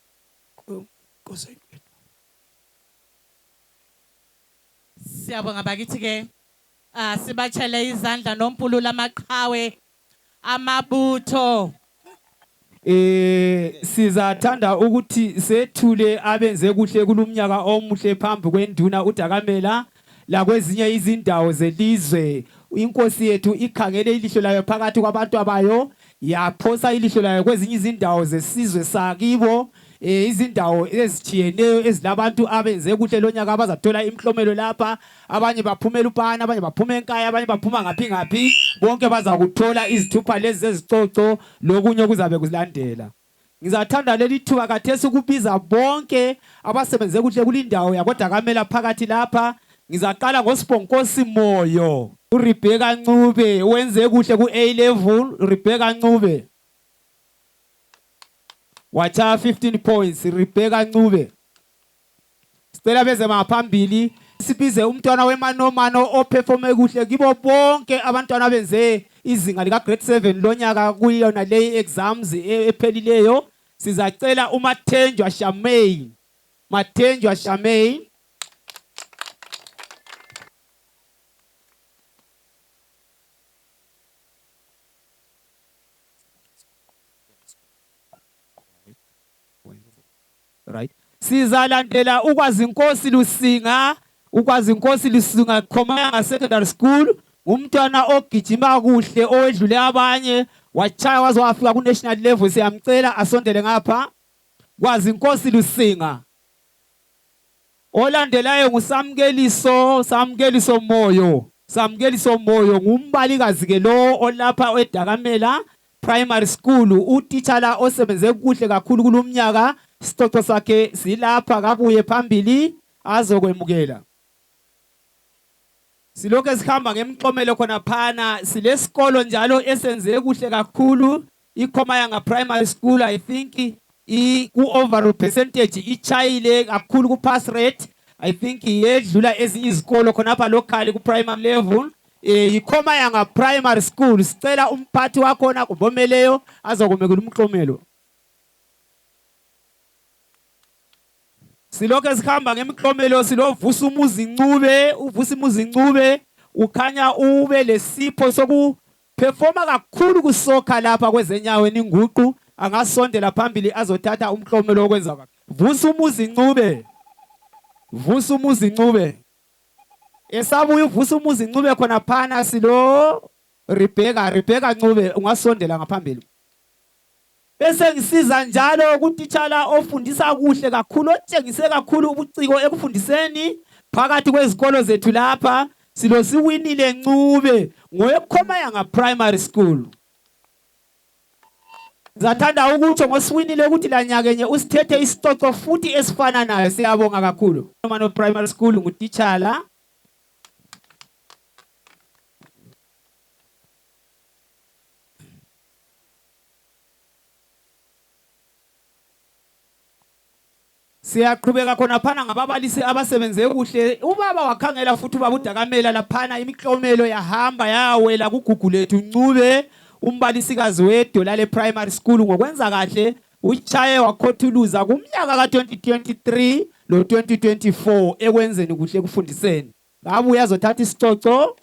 Nkosi. Siyabonga bakithi ke sibatshele izandla nompulula amaqhawe amabutho. Sizathanda ukuthi sethule abenze kuhle kulumnyaka omuhle phambi kwenduna uDakamela la kwezinye izindawo zelizwe. Inkosi yethu ikhangele ilihlo layo phakathi kwabantu abayo yaphosa ilihlo layo kwezinye izindawo zesizwe sakibo izindawo ezithiyeneyo ezilabantu abenze kuhle lonyaka abazathola imiklomelo lapha abanye baphumela uPana abanye baphuma eNkayi abanye baphuma ngaphi bonke bazakuthola izithupha lezi ezicoco lokunye kuzabe kuzilandela. Ngizathanda leli thuba kathesi ukubiza bonke abasebenze kuhle kulindawo yakoDakamela phakathi lapha. Ngizaqala ngosibonkosi moyo uRebecca Ncube wenze kuhle ku-A level. Rebecca Ncube wacha 15 points. Rebecca Ncube. Sicela beze maphambili sibize umntwana wemanomano operforme kuhle kibo bonke abantwana benze izinga lika grade 7 lonyaka kuyona le exams ephelileyo. Sizacela uMathenjwa Shamey. Mathenjwa Shamey. Right. Sizalandela ukwazi inkosi Lusinga, ukwazi inkosi Lusinga Khomanga Secondary School, umntwana ogijima kuhle owedlule abanye wachaya waze wafika ku national level. Siyamcela asondele ngapha. Kwazi inkosi Lusinga. Olandelayo nguSamkeliso Moyo. Samkeliso Moyo ngumbalikazi ke lo olapha eDakamela Primary School, utitshala osebenze kuhle kakhulu kulumnyaka. Isitoco sakhe silapha kabuye phambili azokwemukela. Silokho sihamba ngemklomelo khona phana silesikolo njalo esenze kuhle kakhulu iKhomanga Primary School. I think ku overall percentage ichayile kakhulu ku pass rate. I think yedlula ezinye izikolo khona apha locally ku primary level. iKhomanga Primary School sicela umphathi wakhona kubomeleyo azokumekela umklomelo. Silokho sikhamba ngemiklomelo silovusa umuzi Ncube, uvusa umuzi Ncube ukhanya ube lesipho sokuperforma kakhulu kusokha lapha kwezenyaweni inguqu angasondela phambili azothatha umklomelo wokwenza kwakhe. Vusa umuzi Ncube. Vusa umuzi Ncube. Esabuya uvusa umuzi Ncube khona phana silo Rebecca Ncube ungasondela ngaphambili. Bese ngisiza njalo kutitshala ofundisa kuhle kakhulu otshengise kakhulu ubuciko ekufundiseni phakathi kwezikolo zethu lapha silo siwinile Ncube ngoyeKhomayanga Primary School. Zathanda ukuthi ngosiwinile ukuthi lanyakenye usithethe isicoco futhi esifana nayo siyabonga kakhulu. Umano Primary School ngutitshala. Siyaqhubeka khona phana ngababalisi abasebenze kuhle. Ubaba wakhangela futhi ubaba uDakamela laphana imiklomelo yahamba yawela kugugu lethu Ncube umbalisikazi weDola le Primary School ngokwenza kahle uchaye wakhothuluza kumnyaka ka2023 lo 2024 ekwenzeni kuhle kufundiseni. Ngabuya azothatha isicoco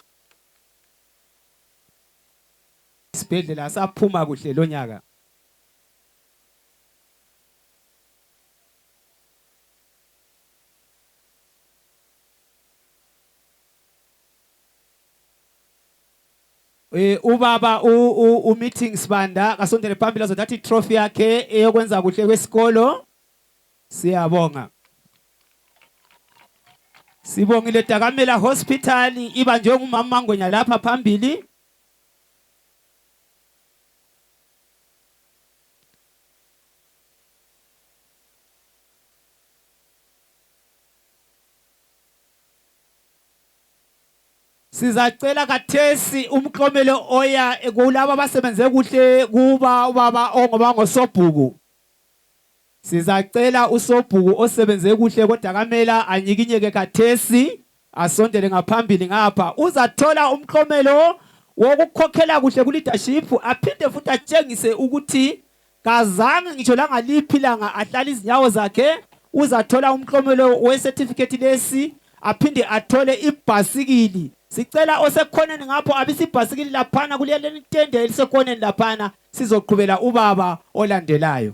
isibhedlela saphuma kuhle lo nyaka. Ubaba meeting sibanda kasondele phambili azothatha itrophy yakhe eyokwenza kuhle kwesikolo. Siyabonga. Sibongile Dakamela Hospital iba njengomama Mangwenya lapha phambili. Sizacela kathesi umklomelo oya kulabo abasebenze kuhle kuba ubaba ongoba ngosobhuku. Sizacela usobhuku osebenze kuhle koDakamela anyikinyeke kathesi asondele ngaphambili ngapha. Uzathola umklomelo wokukhokhela kuhle ku leadership aphinde futhi atshengise ukuthi kazange ngitsho la ngaliphi langa ahlala izinyawo zakhe. Uzathola umklomelo we certificate lesi aphinde athole ibhasikili. Sicela osekhoneni ngapho abisibhasikili laphana kuleli tende elisekhoneni laphana sizoqhubela ubaba olandelayo.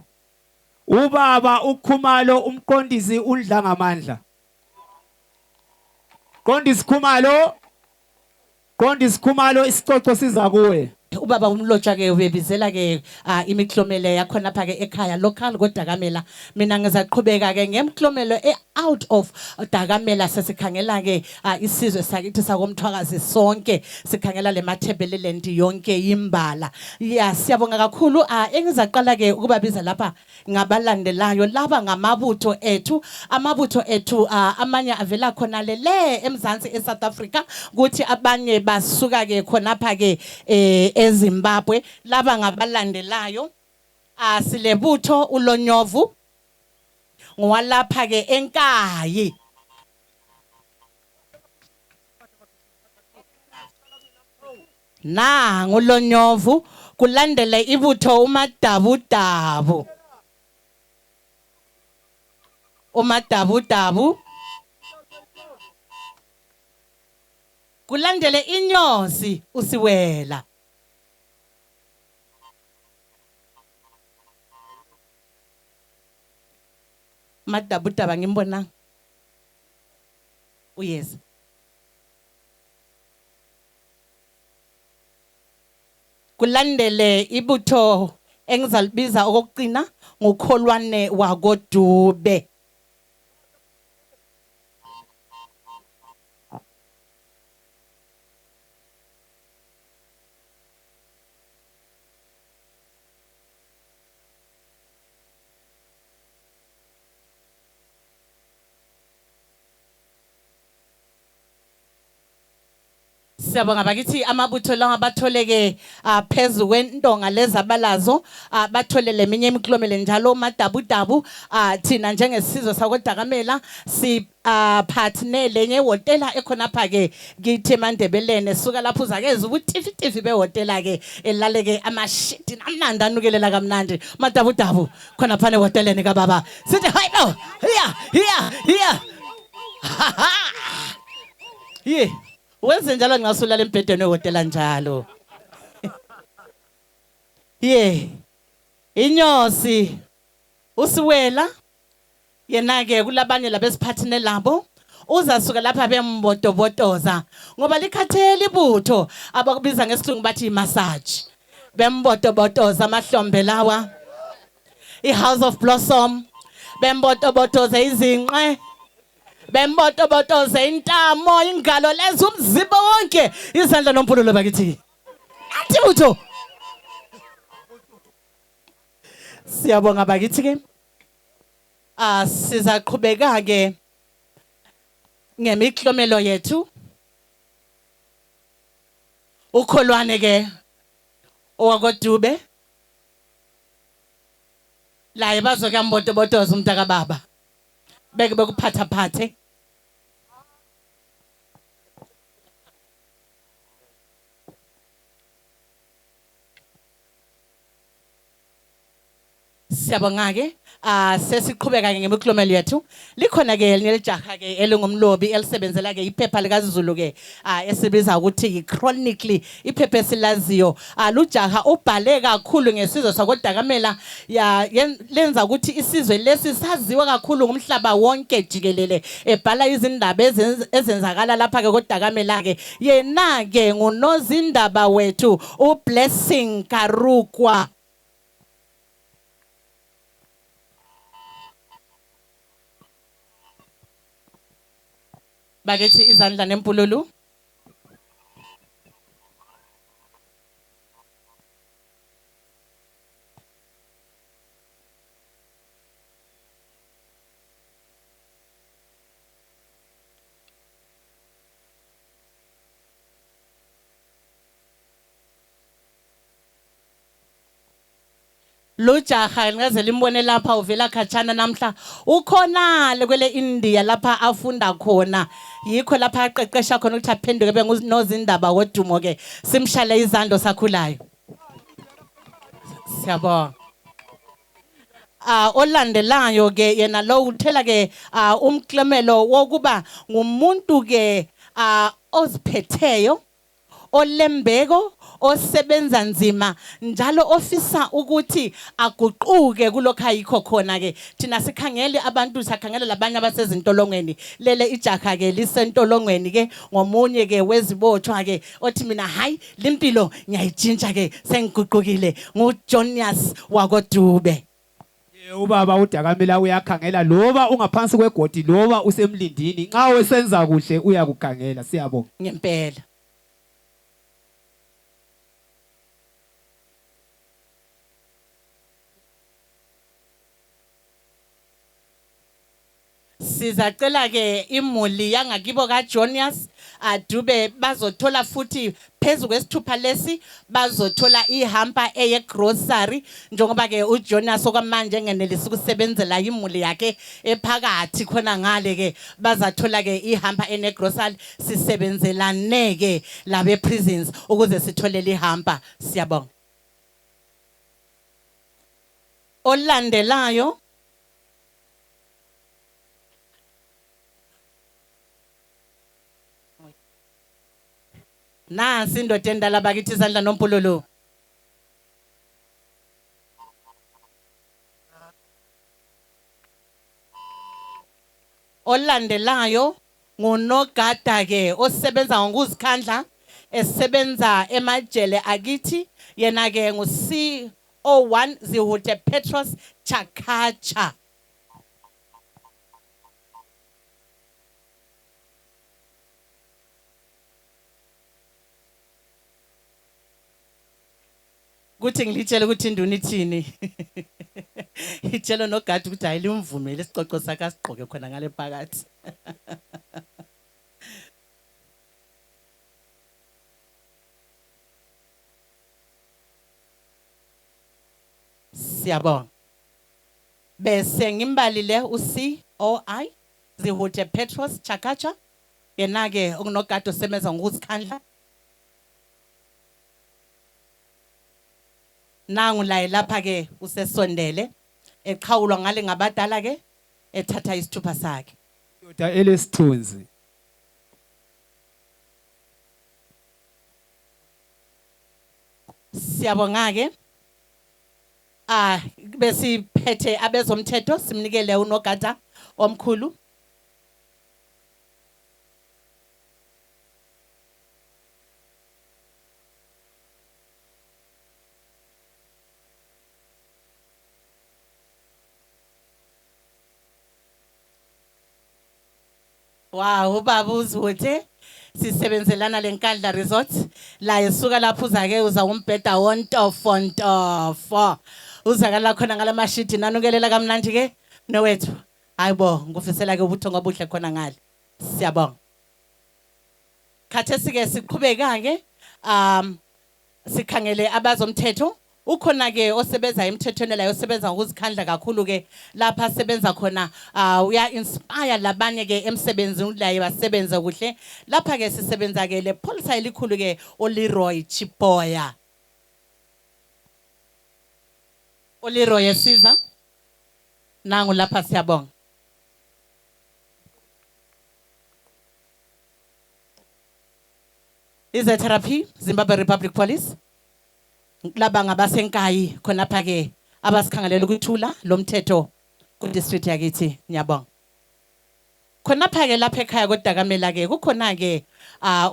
Ubaba uKhumalo umqondisi uNdlangamandla. Qondisi Khumalo isicoco siza kuwe. Ubaba umlotsha ke ubebizela ke imiklomelo yakhona pha ke ekhaya local koDakamela. Mina ngizaqhubeka ke ngemklomelo out of Dakamela sesikhangela ke isizwe sakithi sakomthwakazi sonke sikhangela le mathebeleland yonke imbala. Ya siyabonga kakhulu engizaqala ke ukubabiza lapha ngabalandelayo laba ngamabutho ethu amabutho ethu amanye avela khona le eMzansi eSouth Africa kuthi abanye basuka ke khona pha ke eZimbabwe laba ngabalandelayo silebutho uLonyovu ngwalapha ke Nkayi na ngulonyovu kulandele ibutho umadabudabu kulandele inyosi usiwela madabudaba ngimbona uyeza kulandele ibutho engizalibiza okokuqina ngukholwane wakoDube Siyabonga bakithi amabutho lawa abatholeke phezulu kwentonga lezabalazo bathole leminye imiklomelo njalo madabudabu thina njengesizwe sakoDakamela si partner lenye hotela ekhonapha ke kithi eMandebeleni suka lapho uzakeza ubutifi behotela ke elaleke amashiti namnandi anukelela kamnandi madabudabu khona phane hoteleni kaBaba sithi hayi no here yeah wenze njalo ngasulala embhedeni wehotela njalo yeah inyosi usiwela yena ke kulabanye labesiphathine labo uzasuka lapha bembotobotoza ngoba likhatheli ibutho abakubiza ngesilungu bathi massage bembotobotoza amahlombe lawa iHouse of Blossom bembotobotoza izinqe bembotobotoza intamo ingalo lezi umzimba wonke izandla nompululo bakithi athi utho siyabonga bakithi ke sizaqhubeka ke ngemiklomelo yethu ukholwane ke owakodube la ibazoka mbotobotoza umntaka baba beke bekuphatha phathe siyabonga ke sesiqhubeka ke ngemiklomelo yethu likhona ke nelijaha ke elingumlobi elisebenzela ke iphepha likaZulu ke esibiza ukuthi chronically iphepha esilaziyo lujaha ubhale kakhulu ngesizwe sakoDakamela lenza ukuthi isizwe lesi saziwa kakhulu ngomhlaba wonke jikelele ebhala izindaba ezenzakala lapha ke koDakamela ke yena ke ngunozindaba wethu uBlessing Karukwa bakithi izandla nempululu lo jaha ngaze limbone lapha uvela khatshana namhla ukhona kwele India lapha afunda khona yikho lapha aqeqesha khona ukuthi aphenduke bengunozindaba wodumo ke simshale izando sakhulayo siyabonga olandelayo ke yena lo uthela ke umklomelo wokuba ngumuntu ke oziphetheyo olembeko osebenza nzima njalo ofisa ukuthi aguquke kulokho ayikho khona ke thina sikhangele abantu sakhangela labanye abasezintolongweni lele ijaha ke lisentolongweni ke ngomunye ke wezibothwa ke othi mina hayi limpilo ngiyayitshintsha ke sengiguqukile nguJonius wakodube ubaba uDakamela uyakhangela loba ungaphansi kwegodi loba usemlindini nxa wesenza kuhle uyakukhangela siyabonga ngempela sizacela ke imuli yangakibo kaJonius adube bazothola futhi phezulu kwesithupha lesi bazothola ihampa eye grocery njengoba ke uJonius okwamanje ngenelisa ukusebenzela imuli yakhe ephakathi khona ngale ke bazathola ke ihampa ene grocery sisebenzelane ke labe prisons ukuze sitholele ihampa siyabonga olandelayo nansi indoda endala bakithi izandla nompululo olandelayo ngunogada ke osebenza ngokuzikhandla esebenza emajele akithi yena ke ngu-C01 Zihute Petros Chakacha kuthi ngilitshela ukuthi induna ithini itshela nogada ukuthi hayi limvumele isicoco sakhe asigqoke khona ngale phakathi Siyabonga. Bese ngimbalile uCOI Zihute Petros Chakacha. Yena ke unogada osebenza ngokuzikhandla. Nangu la lapha ke usesondele eqhawulwa ngale ngabadala ke ethatha isithupha sakhe. Ndoda elesithunzi. Siyabonga ke. Besiphethe abezomthetho simnikele unogada omkhulu. Wow, ubaba uZwethe sisebenzelana lenkandla resort la esuka lapho uzake uza umbheda wontofo uzakala khona ngalamashidi nanukelela kamnandi ke nowethu hayibo ngufisela ke ubuthongo obuhle khona ngale siyabonga khathesi ke siqhubeka ke sikhangele abazomthetho ukhona ke osebenza emthethweni la osebenza ngokuzikhandla kakhulu ke lapha sebenza khona uya inspire labanye ke emsebenzini la basebenza kuhle lapha ke sisebenza ke le policy elikhulu ke Oliroy Chipoya Oliroy esiza nangu lapha siyabonga Is a therapy Zimbabwe Republic Police laba ngabasenkayi khona pha ke abasikhangelela ukuthula lomthetho ku district yakithi ngiyabonga khona pha ke lapha ekhaya koDakamela ke kukhona ke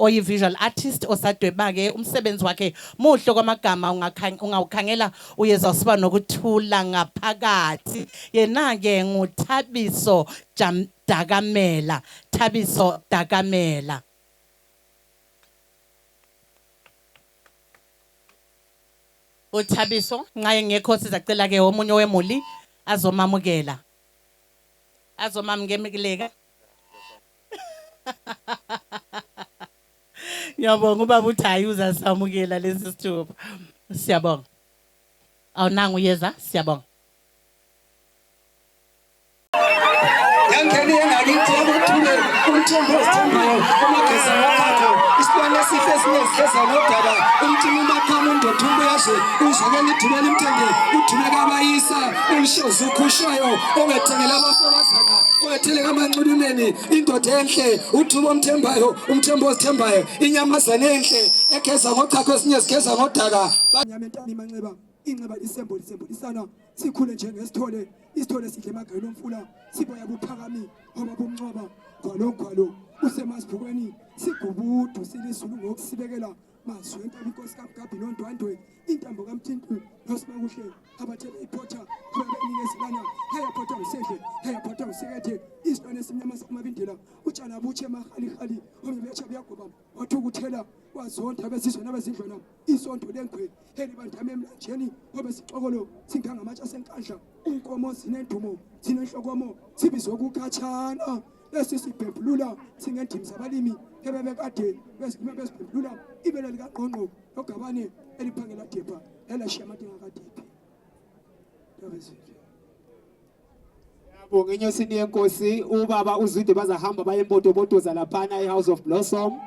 oyi visual artist osadweba ke umsebenzi wakhe muhle kwamagama ungawukhangela uyeza siba nokuthula ngaphakathi yena ke nguThabiso Dakamela Thabiso Dakamela uThabiso ngaye ngekho sizacela ke omunye wemuli azomamukela azomamukela Ngiyabonga ubaba uthi hayi uzasamukela lesi sithupha siyabonga awunanga uyeza siyabonga Yangeni engakithi yakuthule umthombo osithandayo amagesi wakho isibane sihle sinesikeza nodaba umthini umakhama undothumbu yaze uzakela ithumela imthenge uthumela abayisa ulishozi ukhushayo ongethengela abafokazana ongethele amanxulumeni indoda enhle uthubo omthembayo umthembo osithembayo inyamazane enhle ekeza ngochacho esinye sikeza ngodaka nyamentani manxeba inxeba lisembolisana sikhule njengesithole isithole sidle emagayini omfula siboya buphakami ngoba bomncwaba gwalo usemasibukweni sigubudu silisulu ngokusibekela mazwi entaba inkosi kaMgabi noNdwandwe intambo kaMthintu nosibakuhle abathele iphotha bebenikezelana heyaphotha usehle heyaphotha usekethe isibane simnyama sakumabindela utshana butshe mahali omebecha buyagoba wathi ukuthela wazonda besizwe nabezindlwana isonto lengwe helibandame emlanjeni ngoba sixokolo singanga amatsha senkandla unkomo zinendumo zinenhlokomo sibizwe ukukhatshana lesi sibhebhulula singendimi zabalimi ebebekade besibhebhulula ibele likaqonqo logabane eliphangela depha elashiya amadinga kadephi Yabo ngenyosini yenkosi ubaba uZwide bazahamba baye empotopotoza laphana eHouse of Blossom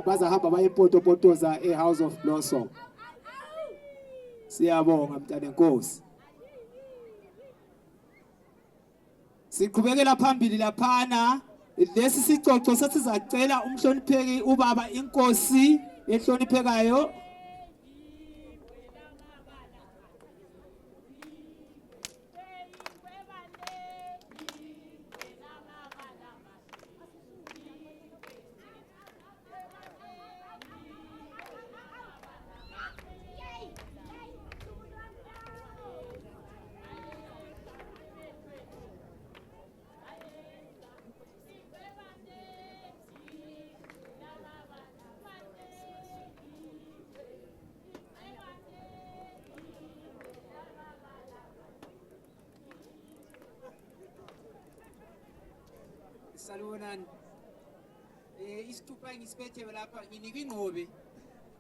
bazahamba baye empotopotoza eHouse of Blossom siyabonga mntana enkosi siqhubekela phambili laphana lesi sicoco sesizacela umhlonipheki ubaba inkosi ehloniphekayo Salonani isithupha ngisiphethe lapha nginika ingqobe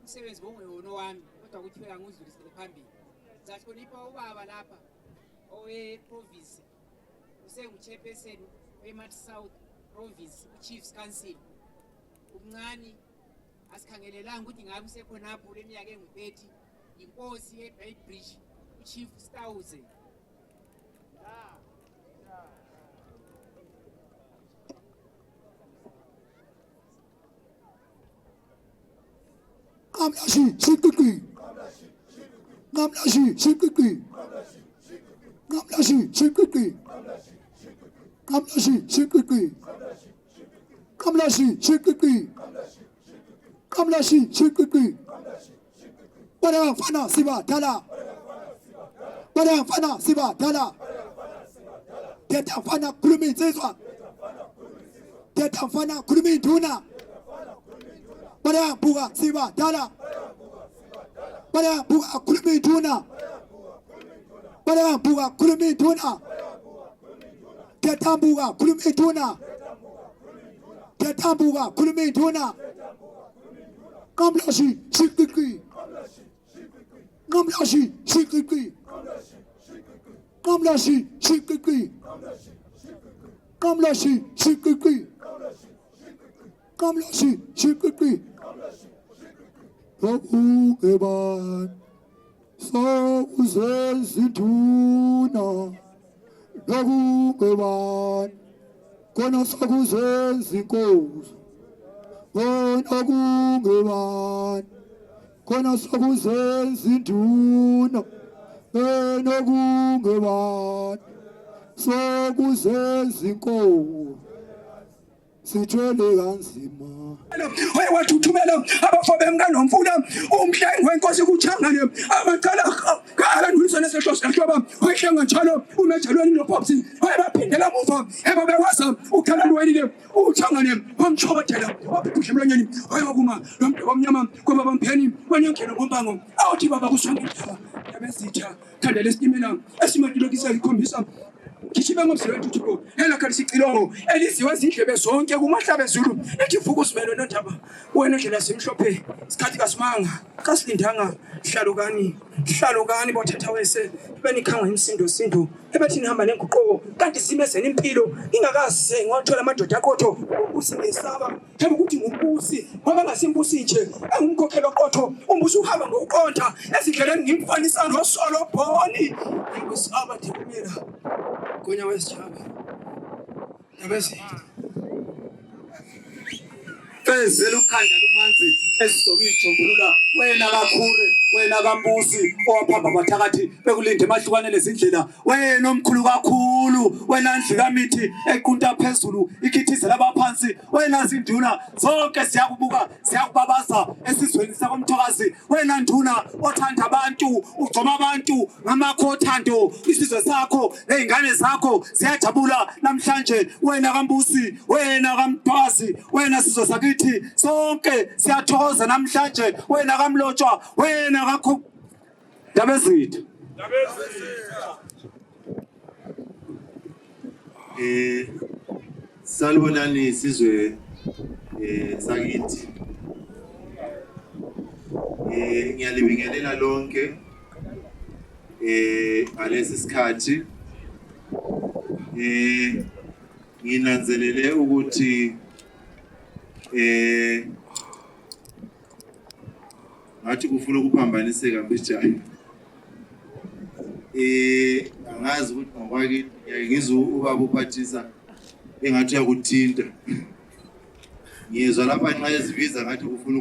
umsebenzi bongewona wami kodwa kuthela ngudlulisele phambili Zahlonipha ubaba lapha owe-province usengu-chairperson we-Mat South Province, u-Chiefs Council. Umncane asikhangelelanga ukuthi ngabe usekhonapho kule minyaka engu-30, inkosi ye-Bay Bridge, u-Chief Stauze. Ngamlashi shikiki. Ngamlashi shikiki. Ngamlashi shikiki. Ngamlashi shikiki. Ngamlashi shikiki. Ngamlashi shikiki. Bana fana siba dala. Bana fana siba dala. Teta fana kulumi zezwa. Teta fana kulumi duna. Bana buga siba dala. Bana buga kulumi duna. Bana buga kulumi duna. Teta buga kulumi duna. Teta buga kulumi duna. Ngamlashi shikiki. Ngamlashi shikiki. Ngamlashi shikiki. Ngamlashi shikiki. Ngamlashi shikiki. Sokugeban, sokuzezinduna. Sokugeban, kona sokuzezinkosi. Kona kungeban, kona sokuzezinduna. Kona kungeban, sokuzezinkosi. Sithwele kanzima. Waye wathuthumela abafo bemkaNomfula umhlengi wenkosi kuthangane abaqala kalandulisa nesehlosi kahloba wehlenga njalo umejalweni noPopsi waye baphindela muva ebabekwaza ukhalandwelile uthangane wamchobodela wabhubhusha emlonyeni waye wakuma lo muntu omnyama kwaba bampheni wanyankelo ngombango awuthi baba kuswangela yabezitha thandela isitimela esimadilokisa ikhombisa Kishibe ngomsebenzi uThixo elakalisicilongo eliziwa izindlebe zonke kumahlaba ezulu ethi vuka usimelo nondaba wena nje lasemhlophe isikhathi kasimanga kasilindanga hlalukani bothatha wese benikhanga imsindo ebathi nihamba nenguquko kanti simezeni impilo ingakaze ngothola amadoda akotho usingesaba hebe ukuthi ngumbusi ngoba ngasimbusi nje engumkhokhelo oqotho umbusi uhamba ngokuqonda ezindleleni ngimfanisa nosolo bhoni ngusaba Dakamela Konya wesijaba yabese Fezela ukhanda lumanzi esizokuyijombulula wena kakhulu wena kambusi owaphamba abathakathi bekulinde emahlukane lezindlela wena omkhulu kakhulu wena ndli kamithi equnta phezulu ikhithizela abaphansi wena zinduna zonke siyakubuka siyakubabaza esizweni sakomthokazi wena nduna othanda abantu ugcoma abantu ngamakhothando isizwe sakho nezingane zakho ziyajabula namhlanje wena kambusi wena kamthokazi wena sizwe sakithi sonke siyathokoza namhlanje wena kamlotshwa wena kakho Dabezitha salibonani sizwe sakithi ngiyalibingelela lonke ngalesi sikhathi nginanzelele ukuthi ngathi kufuna ukuphambaniseka mbijani angazi ukuthi ngokwaki ngizwe ubaba uphathisa engathi yakuthinta ngiyezwa lapha nxa ezibiza ngathi kufuna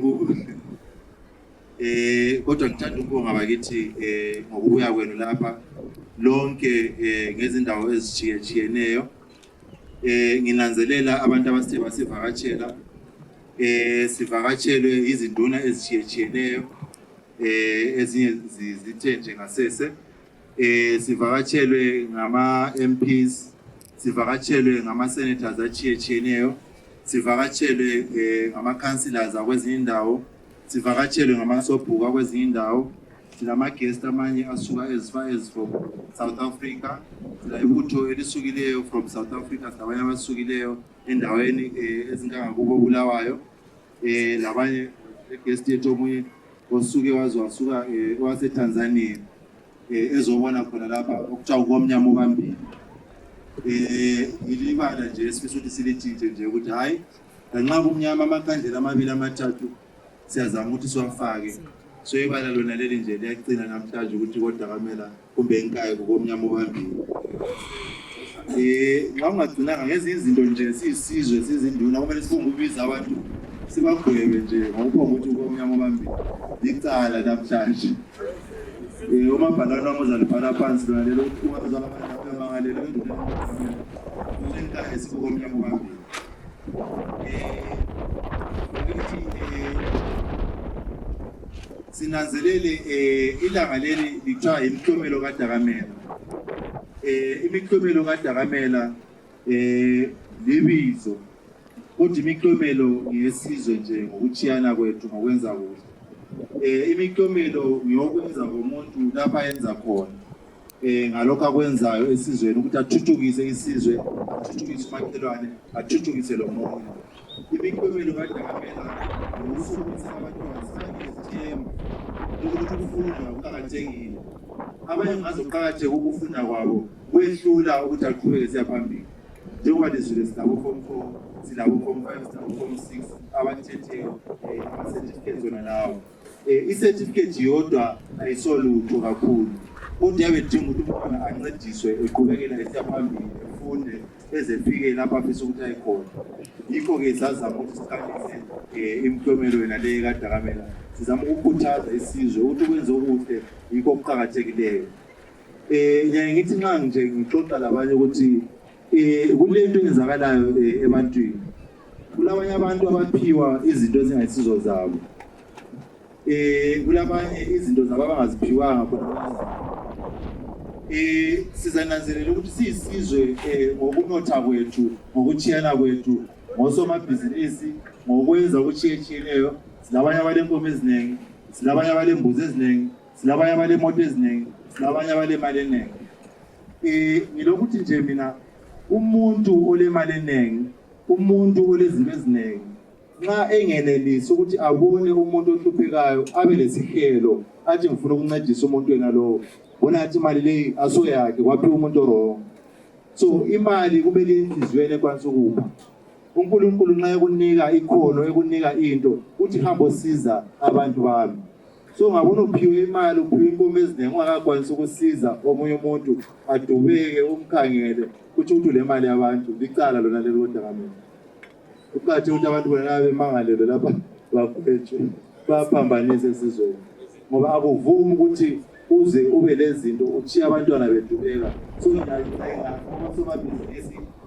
kodwa ngithanda ukubonga bakithi ngokubuya kwenu lapha lonke ngezindawo ezitshiyeneyo nginanzelela abantu abasithe basivakatshela sivakatshelwe izinduna ezitshiyeneyo ezinye zithe nje ngasese sivakatshelwe ngama MPs sivakatshelwe ngama senators atshiyeneyo sivakatshelwe ngama councillors akwezinye indawo sivakatshelwe ngama sobhuka kwezinye indawo silama guest amanye asuka as from South Africa sila ibutho elisukileyo from South Africa sabanye abasukileyo endaweni ezingangakubo Bulawayo labanye guest yethu omunye osuke wasuka wase Tanzania ezobona khona lapha okuthiwa komnyama obambili. Ilibala nje esifisa ukuthi silitshintshe nje ukuthi hayi lanxa kumnyama amakhandlela amabili amathathu siyazama ukuthi siwafake. So ibala lona leli nje liyagcina namhlanje ukuthi koDakamela kumbe Nkayi komnyama obambili. Nxa ungagcinanga ngezi izinto nje siyisizwe sizinduna kumele sifunge ukubiza abantu sibagwebe nje ngokukhomba ukuthi komnyama obambili licala namhlanje. Umabhalane wami uzalibhala phansi lona lelo ukuthi ungazala abantu abangalelo Nkayi sikomnyama obambili. Sinanzelele ilanga leli lithiwa imiklomelo kaDakamela. Imiklomelo kaDakamela libizo kodwa imiklomelo ngiyesizwe nje ngokuchiyana kwethu ngokwenza kuhle. Imiklomelo ngiyokwenza ngomuntu lapha yenza khona ngalokho akwenzayo esizweni ukuthi athuthukise isizwe, athuthukise umakhelwane, athuthukise lo muntu. Imiklomelo kaDakamela ngokufundisa abantwana isithembu ukuthi ukufunda kuqakathekile. Abanye ngazoqakatheka ukufunda kwabo kwehlula ukuthi aqhubeke siya phambili. Njengoba lizwile silabo form 4, silabo form 5, silabo form 6 abathethe ama-certificates zona lawo. I-certificate yodwa ayisolutho kakhulu. Kodwa yabe dinga ukuthi umntwana ancediswe eqhubekela esiya phambili efunde ezefike lapha afisa ukuthi ayikhona. Yikho-ke sazama ukuthi siqalise imiklomelo yona leyo kaDakamela. Sizama ukukhuthaza isizwe ukuthi ukwenza okuhle yikho okuqakathekileyo. Ngiyaye ngithi nxa nje ngixoxa labanye ukuthi kule nto eyenzakalayo ebantwini. Kulabanye abantu abaphiwa izinto ezingayisizo zabo. Kulabanye izinto zabo abangaziphiwanga khona. Sizananzelela ukuthi siyisizwe ngokunotha kwethu, ngokuchiyana kwethu, ngosomabhizinisi, ngokwenza okuchiyetshiyeneyo. Silabanye abalenkomo eziningi, silabanye abalembuzi eziningi, silabanye abalemoto eziningi, silabanye abalemali eningi. Ngilokuthi nje mina umuntu olemali eningi, umuntu olezinto eziningi, nxa engenelisi ukuthi abone umuntu ohluphekayo abe lesihelo athi ngifuna ukuncedisa umuntu enalowo, bona athi imali leyi asoyakhe kwaphiwa umuntu owrong. So imali kumele inhliziyweni ekwanisa ukupha. uNkulunkulu nxa ekunika ikhono, ekunika into uthi hamba osiza abantu bami. So ngabona uphiwe imali, uphiwe inkomo eziningi ungakakwanisa ukusiza omunye umuntu adubeke umkhangele ukuthi uthi le mali yabantu licala lona lelo koDakamela. Uqathe ukuthi abantu bona bemangalelo lapha bakwethu baphambanise esizweni ngoba akuvumi ukuthi uze ube lezinto uchiya abantwana bedubeka. So ngiyayinga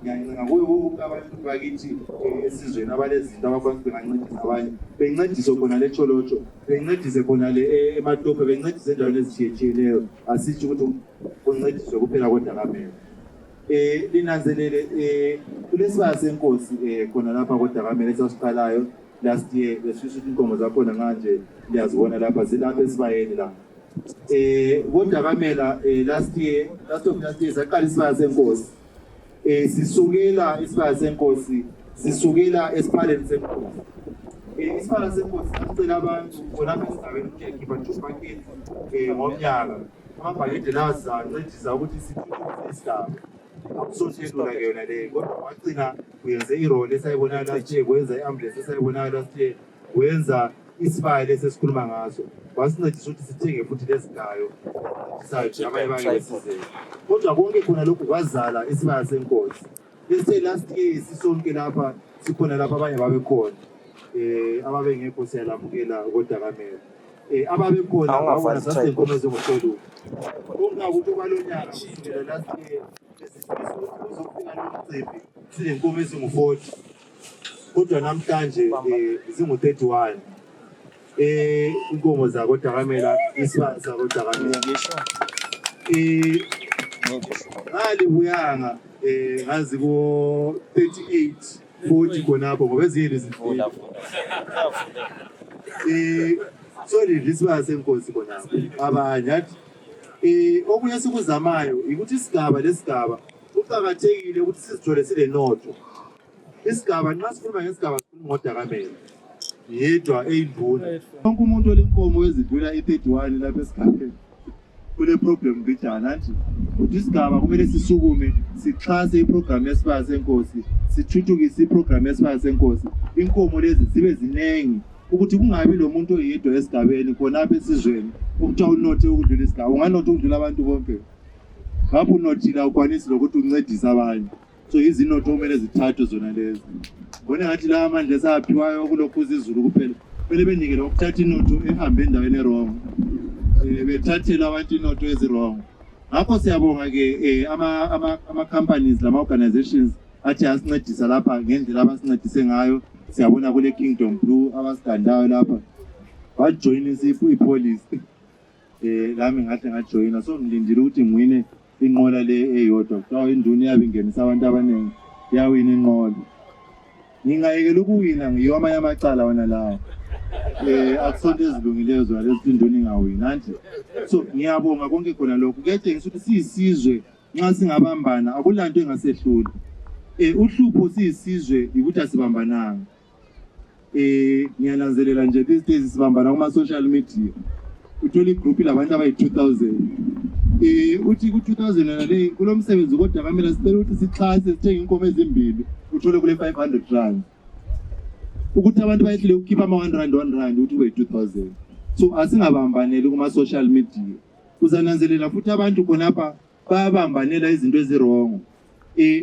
ngiyancenga kuyo bonke abantu bakithi esizweni abalezinto abakwazi bengancedisa abanye, bencedise khona le Tsholotsho, bencedise khona le eMatope, bencedise endaweni ezitshiyetshiyeneyo. Asithi ukuthi kuncediswe kuphela koDakamela. Linanzelele kulesibaya senkosi khona lapha koDakamela esasiqalayo last year. Besifisa ukuthi inkomo zakhona manje liyazibona lapha zilapha esibayeni la. koDakamela last year saqala isibaya senkosi. Sisukela isibaya senkosi, sisukela esiphaleni senkosi. Isibaya senkosi sicela abantu khonapha esigabeni ukukhipha 2 buckets ngomnyaka. Amabhakede lawa sizancedisa ukuthi sithuthukise isigaba. Akusohlelula ke yona leyo, kodwa wagcina uyenze irole esayibonayo last year, kwenza i-ambulance esayibonayo last year, wenza isibaya lesi esikhuluma ngaso. Wasincedisa ukuthi sithenge futhi lesigayo abanye bangesizele. Kodwa konke khona lokhu kwazala isibaya senkosi. Lethe last year sisonke lapha sikhona lapha abanye babekhona. Ababengekho siyalamukela koDakamela. Ababekhona babona sasenkomo ezingosolu. Kungakuthi kwalonyaka kusukela last year uzofika nomcimbi sinenkomo ezingu-40, kodwa namhlanje zingu-31. Inkomo zakoDakamela, isibaya sakoDakamela. Ngalibuyanga ngazi ko-38, 40 khonapho ngoba ezinye lezifunda. So lisibaya senkosi khonapho abanye athi okunye sikuzamayo ukuthi isigaba lesigaba kuqakathekile ukuthi sizithole sile notho. Isigaba nxa sikhuluma ngesigaba sikhuluma ngoDakamela yedwa eyinduna. Wonke umuntu olenkomo ezidlula i-31 lapha esigabeni kule problem bijana nje ukuthi isigaba kumele sisukume sixhase iprogram yesibaya senkosi sithuthukise iprogram yesibaya senkosi inkomo lezi zibe zinengi ukuthi kungabi lo muntu oyedwa esigabeni khona apha esizweni ukuthi awunothe ukudlula isigaba unganothe ukudlula abantu bonke ngapho unothile awukwanisi lokuthi uncedise abanye so izinotho kumele zithathwe zona lezi ngone ngathi la amandla esaphiwayo kulokhuza izulu kuphela kumele benikele ukuthatha inotho ehambe endaweni erong bethathela abantu inotho ezirong ngakho siyabonga ke ama companies lama organizations athi asincedisa lapha ngendlela abasincedise ngayo siyabona kule Kingdom Blue abasigandayo lapha bajoin ipolice lami ngahle ngajoina so ngilindile ukuthi ngwine inqola le eyodwa kuthiwa induni yabe ingenisa abantu abaningi yawina inqola ngingayekela ukuwina ngiyo amanye amacala wona lawo akusonto ezilungileyo zona lezi induni ingawina nje so ngiyabonga konke khona lokho kuyatshengisa ukuthi siyisizwe nxa singabambana akulanto engasehluli uhlupho siyisizwe ukuthi asibambananga ngiyananzelela nje these days sibambana kuma social media uthola igroup labantu abayi-2000 uthi ku-2000 nale kulo msebenzi koDakamela sicela ukuthi sixhase sithenge inkomo ezimbili uthole kule 500 rand ukuthi abantu bayehlile ukukhipha ama-1 rand ukuthi ube 2000 so asingabambaneli kuma social media uzananzelela futhi abantu khonapha bayabambanela izinto ezirongo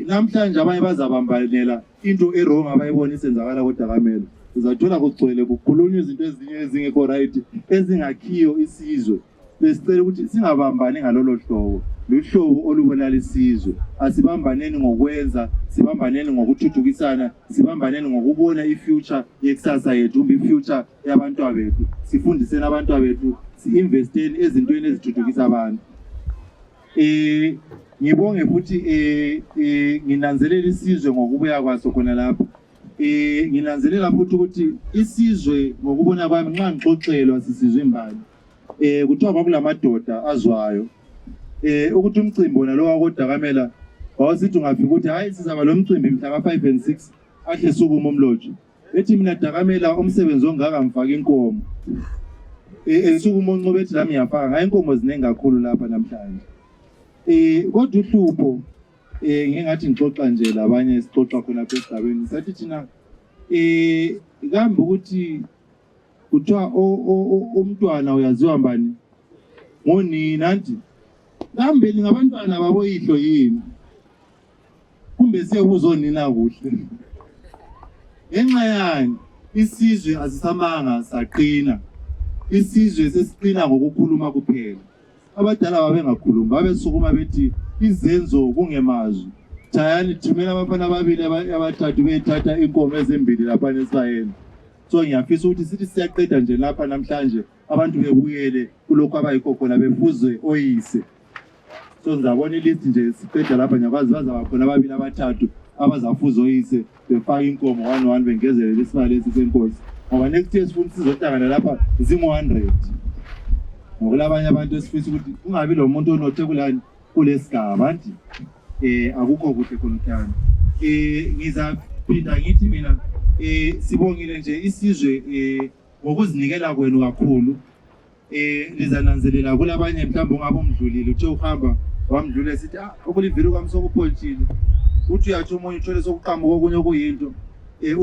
namhlanje abanye bazabambanela into erong abayibona isenzakala koDakamela uzathola kugcwele kukhulunywa izinto ezingekho right ezingakhiyo isizwe besicela ukuthi singabambani ngalolo hlobo luhlobo olubonala isizwe asibambaneni ngokwenza sibambaneni ngokuthuthukisana sibambaneni ngokubona ifuture yekusasa yethu kumbe ifuture yabantu bethu sifundiseni abantu bethu si-investeni ezintweni ezithuthukisa abantu ngibonge futhi nginanzelela isizwe ngokubuya kwaso khona lapho nginanzelela futhi ukuthi isizwe ngokubona kwami nxa ngixoxelwa sisizwe imbali kuthiwa kwakulamadoda azwayo ukuthi umcimbi wona lo wakoDakamela wawusithi ungafika ukuthi hayi sizaba lo mcimbi mhla ka-5 and 6 ahle sukuma umloji ethi mina Dakamela umsebenzi ongaka ngifaka inkomo sukuma uncobe ethi lami ngiyafaka ngayo inkomo ziningi kakhulu lapha namhlanje kodwa uhlupho ngingathi ngixoxa nje labanye sixoxa khona lapha esigabeni sathi thina kambe ukuthi kuthiwa umntwana uyaziwa mbani ngonina nti kambe ngabantwana baboyihlo yini kumbe siyebuza onina kuhle ngenxa yani isizwe asisamanga saqina isizwe sesiqina ngokukhuluma kuphela abadala babengakhulumi babesukuma bethi izenzo kungemazwi thayani thumela abafana ababili abathathu bethatha inkomo ezimbili lapha nesayeni so ngiyafisa ukuthi sithi siyaqeda nje lapha namhlanje abantu bebuyele kulokho abayikho khona befuzwe oyise so ngizabona ilist nje siqeda lapha nyakwazi bazaba khona ababili abathathu abazafuza oyise befaka inkomo 1 bengezelela isibalo esisenkosi ngoba next year sifuna sizohlangana lapha zingu-100 ngokulabanye abantu esifisa ukuthi kungabi lo muntu onothe kulani kulesigaba nti akukho kuhle khona ngizaphinda ngithi mina sibongile nje isizwe ngokuzinikela kwenu kakhulu lizananzelela kulabanye mhlawumbe ungabe umdlulile uthe uhamba wamdlula sithi okuliviri kwami sokuphontshile uthi uyathi omunye uthole sokuqhamuka okunye okuyinto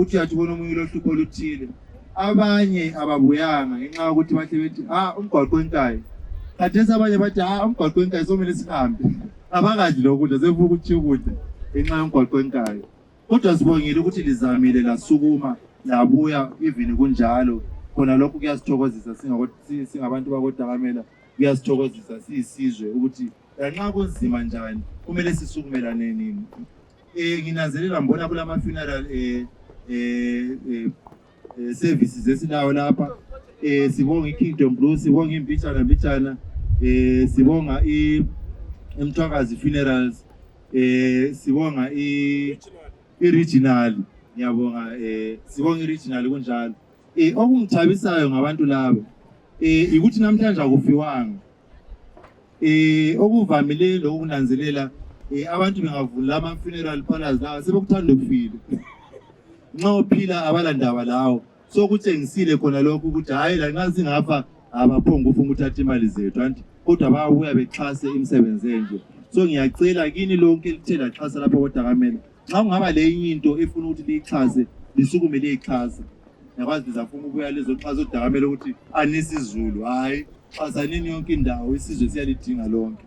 uthi uyathi ubona omunye lohlupho oluthile abanye ababuyanga ngenxa yokuthi bahle bethi umgwaqo wenkayi khathesi abanye bathi umgwaqo wenkayi somele sihambe abakadli lokudla sevuka ukuthi ukudla ngenxa yomgwaqo wenkayi kodwa sibongile ukuthi lizamile lasukuma labuya even kunjalo khona lokho kuyasithokozisa singabantu bakoDakamela kuyasithokozisa siyisizwe ukuthi nxa kunzima njani kumele sisukumelane nini nginanzelela mbona kulama funeral services esilawo lapha sibonga iKingdom Blue sibonga imbitshana sibonga iMthwakazi funerals sibonga i-regional ngiyabonga sibonga i-regional kunjalo okungithabisayo ngabantu laba ukuthi namhlanje akufiwanga okuvamile lokunanzelela abantu bengavula ama funeral parlors lawa sebekuthanda ukufila nxa uphila abalandaba lawo so kutshengisile khona lokho ukuthi hayi la nxa singafa abaphonga ufuna uthatha imali zethu anti kodwa bayabuya bexhase imisebenzi enje. So ngiyacela kini lonke lithe laxhasa lapha koDakamela, xa kungaba le into efuna ukuthi liyixhase lisukume liyixhasa. Yakwazi bizafuna ukubuya lezoxhasa uDakamela ukuthi anisizulu, hayi xhasanini yonke indawo, isizwe siyalidinga lonke.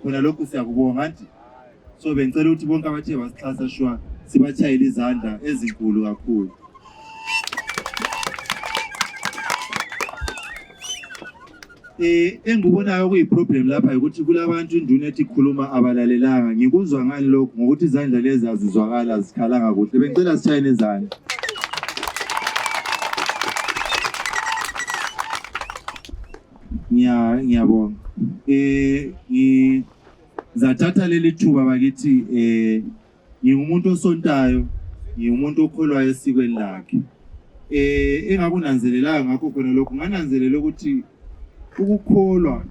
Khona lokho siyakubonga anti. So bengicela ukuthi bonke abathe basixhasa shwa sibatshayile izandla ezinkulu kakhulu. Engibonayo kuyiproblem lapha ukuthi kulabantu induna ethi ikhuluma abalalelanga. Ngikuzwa ngani lokho ngokuthi izandla lezi azizwakala zikhalanga kuhle. Bengicela sitshayine izandla. Ngiyabonga. Ngizathatha leli thuba bakithi ngingumuntu osontayo, ngingumuntu okholwayo esikweni lakhe. Engakunanzelelanga ngakho khona lokho ngananzelela ukuthi ukukholwa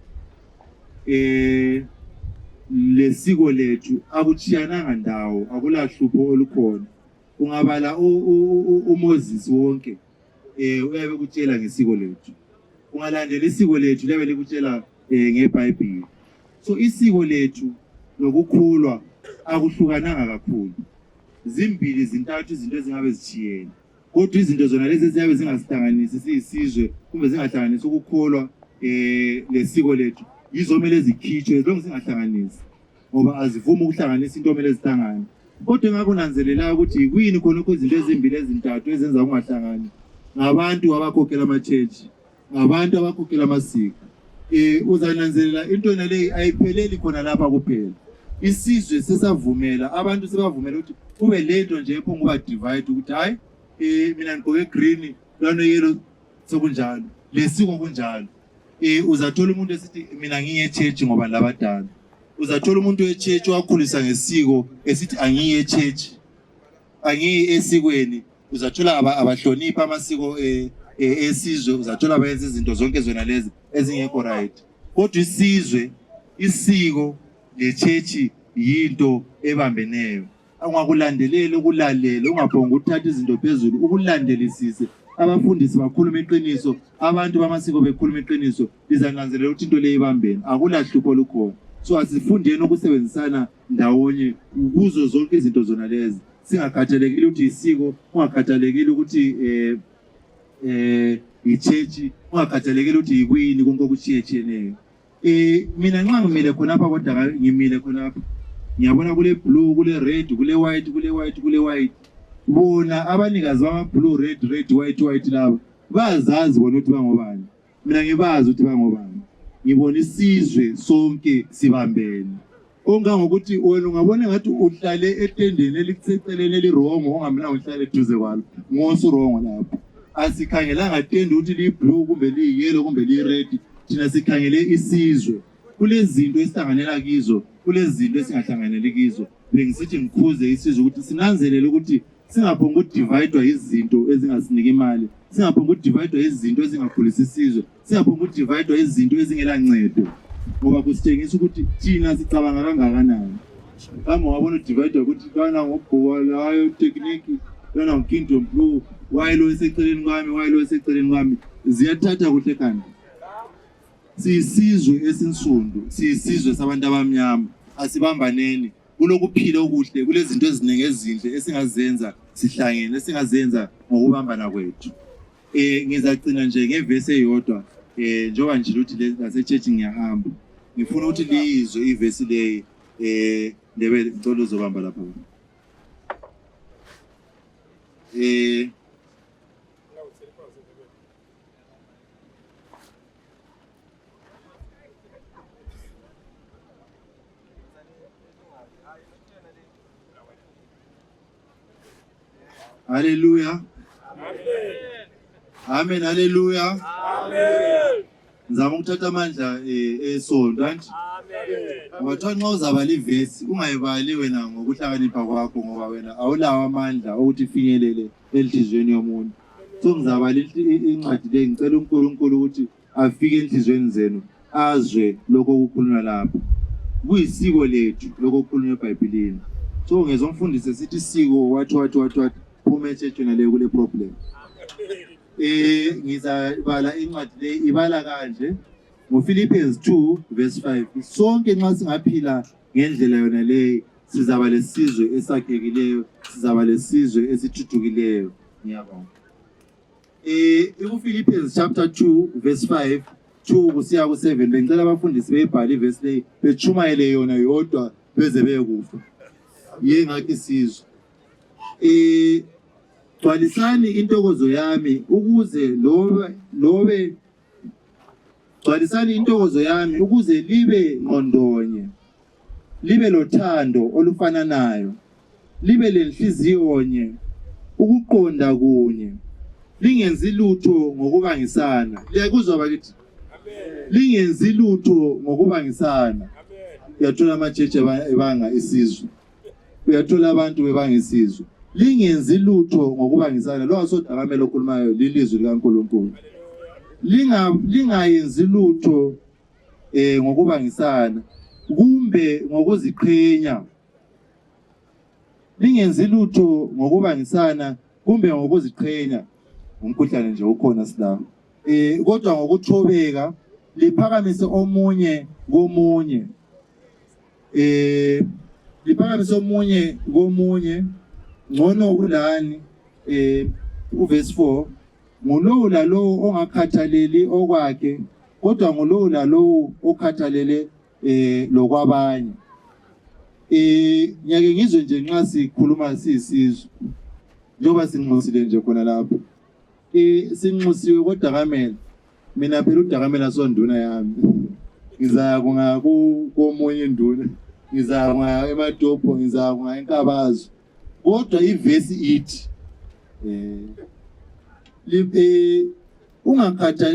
lesiko lethu akuchiyananga ndawo, akulahlupho olukhona. Ungabala uMoses wonke uyabe kutshela ngesiko lethu. Ungalandela isiko lethu lebe likutshela ngeBhayibheli. So isiko lethu lokukholwa akuhlukananga kakhulu. Zimbili zintathu izinto ezingabe zichiyene. Kodwa izinto zona lezi eziyabe zingasihlanganisi siyisizwe kumbe zingahlanganisi ukukholwa lesiko lethu yizomele zikhitshwe as long as zingahlanganisi, ngoba azivumi ukuhlanganisa into omele zihlangane. Kodwa engakunanzelela ukuthi kuyini khonokho izinto ezimbili ezintathu ezenza kungahlangani. Ngabantu abakhokhela ama-church, ngabantu abakhokhela amasiko. Uzananzelela into naleyi ayipheleli khona lapha kuphela. Isizwe sesavumela, abantu sebavumela ukuthi kube lento nje ephonga uba divide ukuthi hayi mina ngigqoke green lana yellow sokunjalo, lesiko kunjalo. Uzathola umuntu esithi mina ngiye church ngoba labadala. Uzathola umuntu we-church wakhulisa ngesiko esithi angiye e-church, angiye esikweni. Uzathola abahlonipha amasiko esizwe, uzathola bayenza izinto zonke zona lezi ezingekho right. Kodwa isiko le-church yinto ebambeneyo. Ungakulandelela ukulalela, ungaphonga uthatha izinto phezulu, ukulandelisise. Abafundisi bakhuluma iqiniso, abantu bamasiko bekhuluma iqiniso, lizananzelela ukuthi into le ibambene, akulahlupho olukhona. So asifundeni ukusebenzisana ndawonye kuzo zonke izinto zona lezi. Singakhathalekile ukuthi isiko, ungakhathalekile ukuthi i-church, ungakhathalekile ukuthi yikwini konke okuchiyechiyeneyo. Mina nxa ngimile khonapha kodwa ngimile khonapha, ngiyabona kule blue, kule red, kule white, kule white, kule white. Bona abanikazi bama blue, red, white laba bazazi bona ukuthi bangobani. Mina ngibazi ukuthi bangobani. Ngibona isizwe sonke sibambene. Ongangokuthi wena ungabona ngathi uhlale etendeni elikuseceleni elirongo ongamina uhlale eduze kwalo. Ngosu rongo lapho. Asikhangelanga tende ukuthi li blue kumbe li yellow kumbe li red. Thina sikhangele isizwe. Kulezinto esihlanganela kizo, kulezinto esingahlanganeli kizo. Bengisithi ngikhuze isizwe ukuthi sinanzelele ukuthi singaphonga ukudividewa izinto ezingasiniki imali, singaphonga ukudividewa izinto ezingakhulisa isizwe, singaphonga ukudividewa izinto ezingela ncedo, ngoba kusitshengisa ukuthi thina sicabanga kangakanani. Kama wabona udividewa ukuthi kana ngobhola hayo technique, kana ngokingdom blue, wayilo eseceleni kwami, wayilo eseceleni kwami, ziyathatha kuhle kanti. Siyisizwe esinsundu, siyisizwe sabantu abamnyama, asibambaneni. Kulokuphila okuhle, kulezinto eziningi ezinhle esingazenza sihlangene, esingazenza ngokubambana kwethu. Ngizacina nje ngevesi eyodwa, njengoba nje ukuthi lase-church ngiyahamba. Ngifuna ukuthi liyizwe ivesi leyi, ndebe ngicela uzobamba lapha. Hallelujah. Amen. Hallelujah. Amen. Ngizama ukuthatha amandla esonto anti. Wathi nxa uzabala ivesi ungayibali wena ngokuhlakanipha kwakho ngoba wena awulawo amandla ukuthi ifinyelele enhlizweni yomuntu. So ngizabala incwadi le ngicela uNkulunkulu ukuthi afike enhlizweni zenu azwe lokho okukhulunywa lapha. Kuyisiko lethu lokho okukhulunywa eBhayibhelini. So ngezomfundisi sithi isiko wathi phuma echurchini leyo kule problem. ngizabala incwadi le ibala kanje ngoFilippians 2 verse 5. Sonke nxa singaphila ngendlela yona le sizaba lesizwe esakhekileyo, sizaba lesizwe esithuthukileyo. Ngiyabonga. IFilippians chapter 2 verse 5 2 kusiya ku7 bengicela abafundisi beyibhale iverse le bechumayele yona yodwa beze beyekufa. Yengathi sizwe. Gcwalisani intokozo yami ukuze gcwalisani intokozo yami ukuze libe ngqondonye, libe lothando olufananayo, libe lenhliziyo nye, ukuqonda kunye, lingenzi lutho ngokubangisana. Liyakuzwa bakithi? Lingenzi lutho ngokubangisana. Uyathola amacheche ebanga isizwe, uyathola abantu bebanga isizwe. Lingenzi lutho ngokubangisana. Lo asodakamela okhulumayo lilizwi likaNkulunkulu. Lingayenzi lutho ngokubangisana kumbe ngokuziqhenya. Lingenzi lutho ngokubangisana kumbe ngokuziqhenya. Umkhuhlane nje ukhona silapha. Kodwa ngokuthobeka liphakamise omunye komunye. Liphakamise omunye komunye ngcono kulani. Uverse 4, ngulowo lalowo ongakhathaleli okwakhe kodwa ngulowo lalowo okhathalele lokwabanye. Ngiyake ngizwe nje nxa sikhuluma sisizwe njengoba sinxusile nje khona lapho. Sinxusiwe koDakamela. Mina phela uDakamela sonduna yami. Ngizaya komunye induna, ngizaya eMatopo, ngizaya eNkabazo. Kodwa ivesi ithi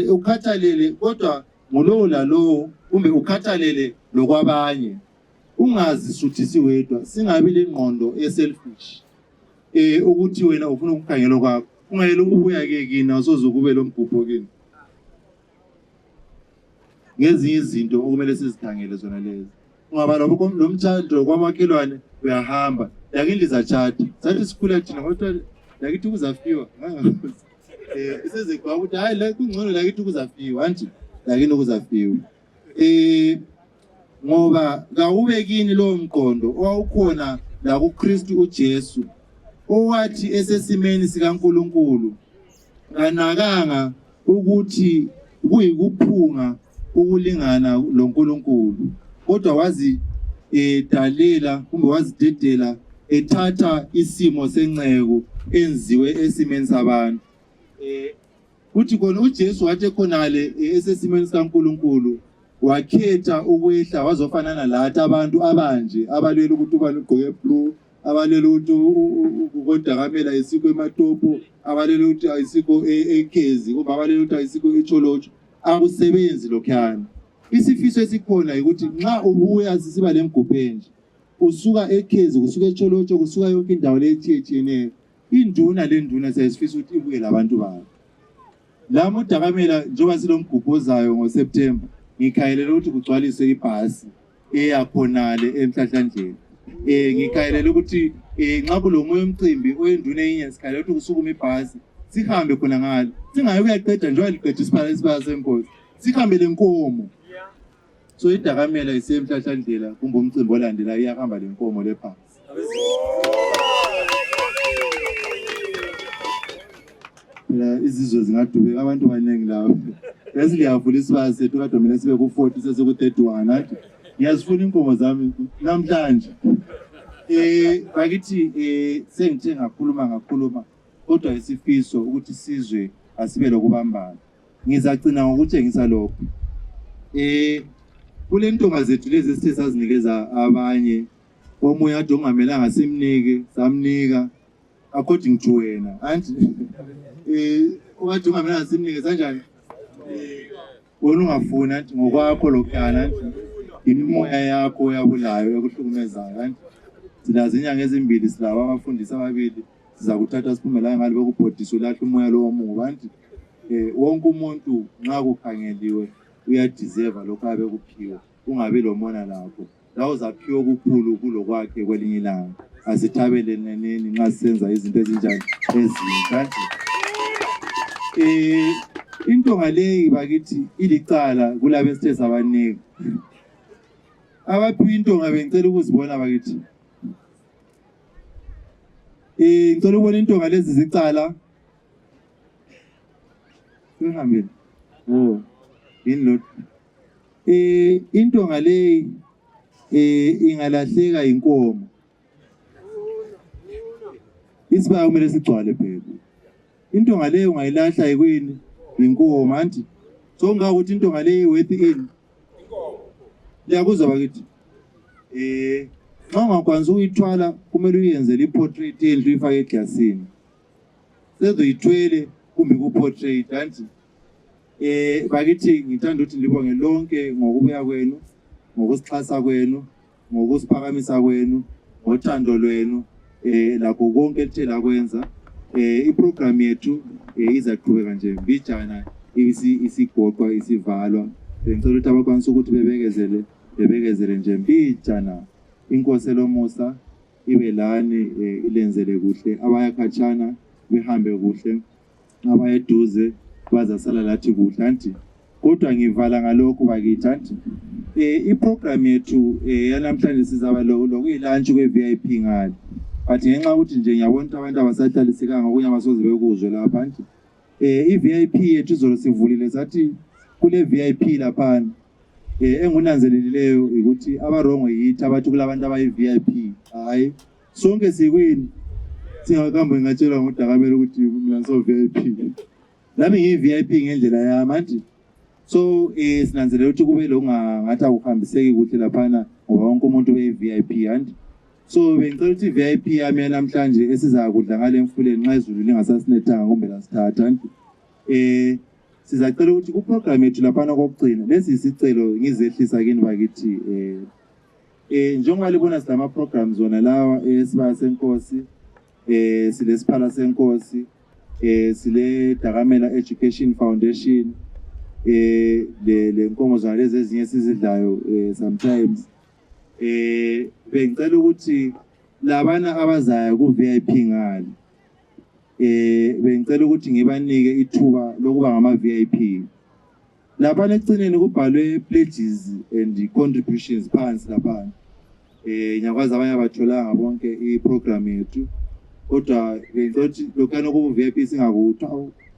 ukhathalele kodwa ngulowo lalowo kumbe ukhathalele lokwabanye. Ungazisuthisi wedwa, singabi lengqondo eselfish. Ukuthi wena ufuna ukukhangela kwakho, ungayele ukubuya ke kina usoze kube lombhubho kini. Ngezinye izinto okumele sizikhangele zona lezi. Ungaba lomtshado kwamakhelwane uyahamba, yakini lizachata. Sathi sikhula thina kodwa lakithi kuzafiwa. Isezekwa ukuthi hayi la kungcono lakithi kuzafiwa, anti lakini kuzafiwa. Ngoba kawubekini lo mqondo owawukhona la kuKristu uJesu, owathi esesimeni sikaNkulunkulu kanakanga ukuthi kuyikuphunga ukulingana loNkulunkulu, kodwa wazi dalela kumbe wazidedela ethatha isimo senxeko enziwe esimeni sabantu. Uthi khona uJesu wathi khonale esesimeni sikaNkulunkulu wakhetha ukwehla wazofanana lathi abantu abanje abalwela ukuthi ubani ugqoke blue, abalwela ukuthi uDakamela isikho eMatopo, abalwela ukuthi ayisikho eKezi, kumbe abalwela ukuthi ayisikho eCholocho. Akusebenzi lokhuyana. Isifiso esikhona ukuthi nxa ubuya sisiba lemgubhenje, usuka eKezi, usuka eCholocho, usuka yonke indawo lethiyetshiyeneyo, induna lenduna siyasifisa ukuthi ibuye labantu bayo. Lami uDakamela njengoba silomgubhozayo ngoSeptember, ngikhayelela ukuthi kugcwaliswe ibhasi eyakhonale eMhlahlandlela. Ngikhayelela ukuthi nxa kulomoya omcimbi oyenduna enye sikhayelela ukuthi kusukume ibhasi sihambe khona ngalo. Singayi kuyaqeda njengoba liqeda isibaya senkosi, sihambe lenkomo. So iDakamela isemhlahlandlela kumbe umcimbi olandela iyahamba lenkomo lebhasi. Izizwe zingadubeka abantu abaningi lawo. Bese liyavula isibaya sethu kade mina sibe ku40 seseku31 athi ngiyazifuna inkomo zami namhlanje. Bakithi sengithe ngakhuluma kodwa isifiso ukuthi sizwe asibe lokubambana. Ngizagcina ngokutshengisa lokho. Kule ntombi zethu lezi esithe sazinikeza abanye, omunye ade ongamelanga simnike samnika according to wena. Anti wathi ungamelanga simnike kanjani? Wona ungafuna anti ngokwakho lokhana anti imimoya yakho yabulayo ekuhlukumezayo anti silazi inyanga ezimbili silaba abafundisi ababili siza kuthatha siphume la ngale bekubhodisa ulahla umoya lo womubi anti wonke umuntu nxa kukhangeliwe uyadeserve lokho abe kuphiwa, ungabe lomona lakho la uzaphiwa okukhulu kulokwakhe kwelinye ilanga. Asithabeleleni nxa senza izinto ezinjani ezinhle. into ngale bakithi ilicala kulabo esithe abaningi abaphi into ngabe ngicela ukuzibona bakithi ngicela ukubona into ngalezi zicala ngihambile inlot into ngale ingalahleka inkomo isibaya kumele sigcwale phela into ngale ungayilahla ekwini inkomo anti so ngakuthi into ngale worth in liyakuzwa bakithi xa ungakwanisa ukuyithwala kumele uyenzele iportrait endlu ifake eglasini sezoyithwele kumbe ku-portrait anti bakithi ngithanda ukuthi libonge lonke ngokubuya kwenu ngokusixhasa kwenu ngokusiphakamisa kwenu ngothando lwenu lakho konke elithe lakwenza iprogram yethu izaqhubeka nje mbijana isigoqwa isivalwa ngicela ukuthi abakwanisa ukuthi bebekezele nje mbijana inkosi lomusa ibe lani ilenzele kuhle abayakhatshana behambe kuhle abayeduze bazasala lathi kuhle anti kodwa ngivala ngalokho bakithi anti iprogram yethu yanamhlanje sizaba lokuyilunch kwe-VIP ngale but ngenxa ukuthi nje ngiyabona ukuthi abantu abasahlalisekanga okunye abasoze bekuzwe lapha anti i-VIP yethu izolo sivulile sathi kule VIP laphana engunanzelelileyo ukuthi abarongo yithi abathi kulabantu abayi-VIP hayi sonke sikwini singakhambe ngatshela ngoDakamela ukuthi mina so-VIP nami ngiyi-VIP ngendlela yami anti so sinanzelela ukuthi kube lo ngathi akuhambiseki kuhle laphana ngoba wonke umuntu beyi-VIP anti so bengicela ukuthi i-VIP yami yanamhlanje esizakudla ngale emfuleni nxa izulu lingasasinethanga kumbe lasithatha anti sizacela ukuthi kuprogram yethu laphana kokugcina lesi isicelo ngizehlisa kini bakithi njengoba libona silama-programs wona lawa esibaya senkosi silesiphala senkosi sile Dakamela Education Foundation le nkongo zona lezi ezinye sizidlayo sometimes bengicela ukuthi labana abazayo ku-VIP ngale bengicela ukuthi ngibanike ithuba lokuba ngama-VIP laphana ekucineni kubhalwe pledges and contributions phansi laphana ngiyakwazi abanye abatholanga bonke iprogram yethu kodwa bengicela ukuthi lokhana kubu-VIP singakuthi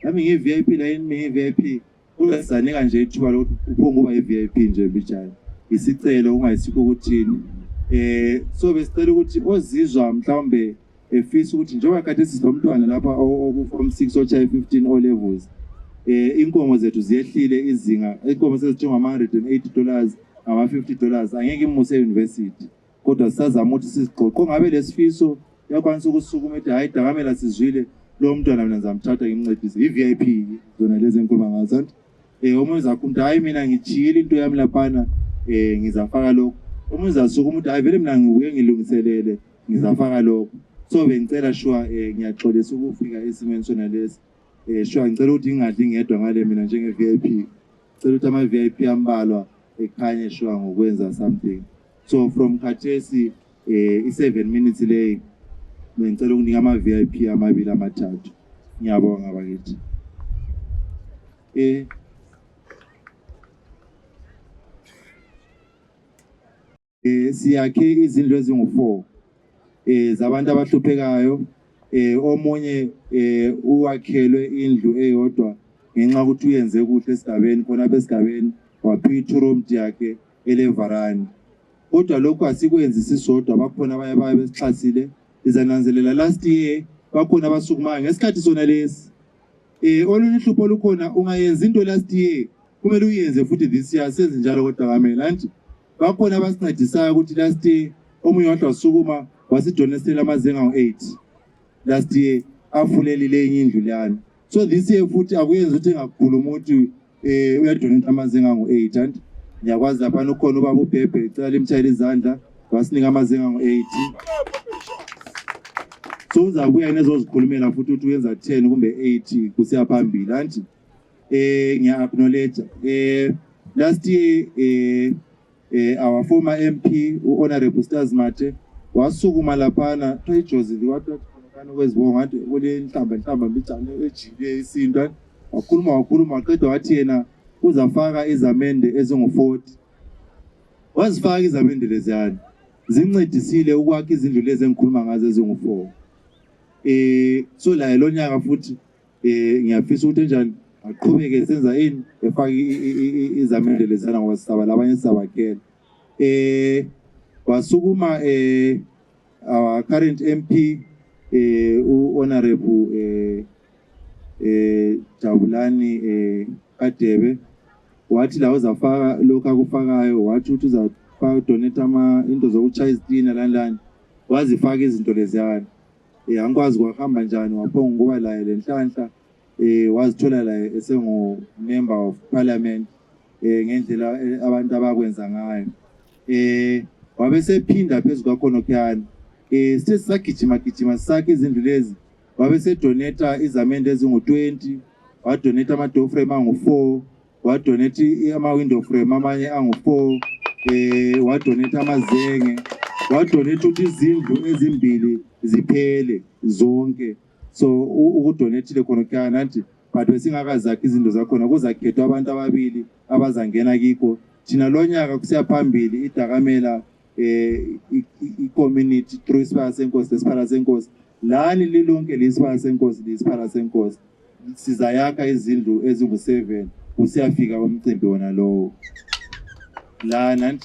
nami ngiyi-VIP la yini ngiyi-VIP kodwa sizanika nje ithuba lokuthi uphonge uba i-VIP nje mbijana isicelo ungayisikho ukuthini so besicela ukuthi ozizwa mhlawumbe efisa ukuthi njengoba kade sizomntwana lapha from 6 ochaye 15 o levels inkomo zethu ziyehlile izinga inkomo sezithengwa $180 ngama-$50 angeke imuse e-university kodwa sisazama ukuthi siziqoqo ngabe lesifiso yakwanisa ukusukuma ethi hayi Dakamela sizwile lo mntwana mina ngizamthatha ngimncedise i-VIP zona lezi enkuluma ngazo omunye zakhumta hayi mina ngijiyile into yami laphana ngizafaka lokho omunye zasuka umuntu hayi vele mina ngibuye ngilungiselele ngizafaka lokho so bengicela sure ngiyaxolisa ukufika esimeni sona lesi sure ngicela ukuthi ngingadli ngedwa ngale mina njenge-VIP ngicela ukuthi ama-VIP ambalwa ekhanye sure ngokwenza something so from khathesi i-7 minutes leyi bengicela ukunika ama-VIP amabili amathathu ngiyabonga bakithi siyakhe izindlu ezingu-4 zabantu abahluphekayo omunye uwakhelwe indlu eyodwa ngenxa ukuthi uyenze kuhle esigabeni khonapha esigabeni waphiwa i-2-room yakhe elevarani kodwa lokhu asikwenzi sisodwa bakhona abanye abaye besixhasile izananzelela last year bakhona abasukumayo ngesikhathi sona lesi olunye uhlupho olukhona ungayenza into last year kumele uyenze futhi this year senze njalo koDakamela anti bakhona abasincedisayo ukuthi last year omunye wathi wasukuma wasidonestela amazenga ngo-8 last year afulelile enye indlu leyana so this year futhi akuyenza ukuthi engakhuluma ukuthi uyadoneta amazenga ngo-8 anti ngiyakwazi laphana ukhona ubaba uBhebhe icela limtshayela izandla wasinika amazenga ngo-8 so uzabuya nezozikhulumela futhi ukuthi uyenza 10 kumbe 8 kusiya phambili anti ngiya-acknowledge last year our former MP u-Honorable Stars Mate wasukuma laphana toyijozi liwathi khona kwezibongo ngathi kule nhlamba mbijane ejile isinto wakhuluma waqeda wathi yena uzafaka izamende ezingu-40 wazifaka izamende leziyana zincedisile ukwakha izindlu lezi engikhuluma ngazo ezingu-4 so laye lo nyaka futhi ngiyafisa ukuthi enjani aqhubeke senza ini efaka izamende leziyana ngoba sisaba labanye sisabakhela wasukuma our current MP honorable Jabulani kaDebe wathi la uzafaka lokho akufakayo wathi uthi uzafaka donate into zokuchaya izitina landlani wazifaka izinto leziyana angikwazi kwahamba njani waphonga kuba la lenhlanhla wazithola la esengu member of parliament ngendlela abantu abakwenza ngayo wabe sephinda phezulu kwakhona kuyani sithe sagijima sakhe izindlu lezi wabe sedonata izamende ezingu-20 wadonata ama-door frame angu-4 wadonata ama-window frame amanye angu-4 wadonata amazenge wadonata ukuthi izindlu ezimbili ziphele zonke so ukudonatile khona kuyani nathi but besingakazakhi izindlu zakhona kuzakhethwa abantu ababili abazangena kikho thina lo nyaka kusiya phambili iDakamela i-community through isiphala senkosi lesiphala senkosi lani lilonke lesiphala senkosi lesiphala senkosi sizayakha izindlu ezingu-7 kusiyafika umcimbi wona lowo lana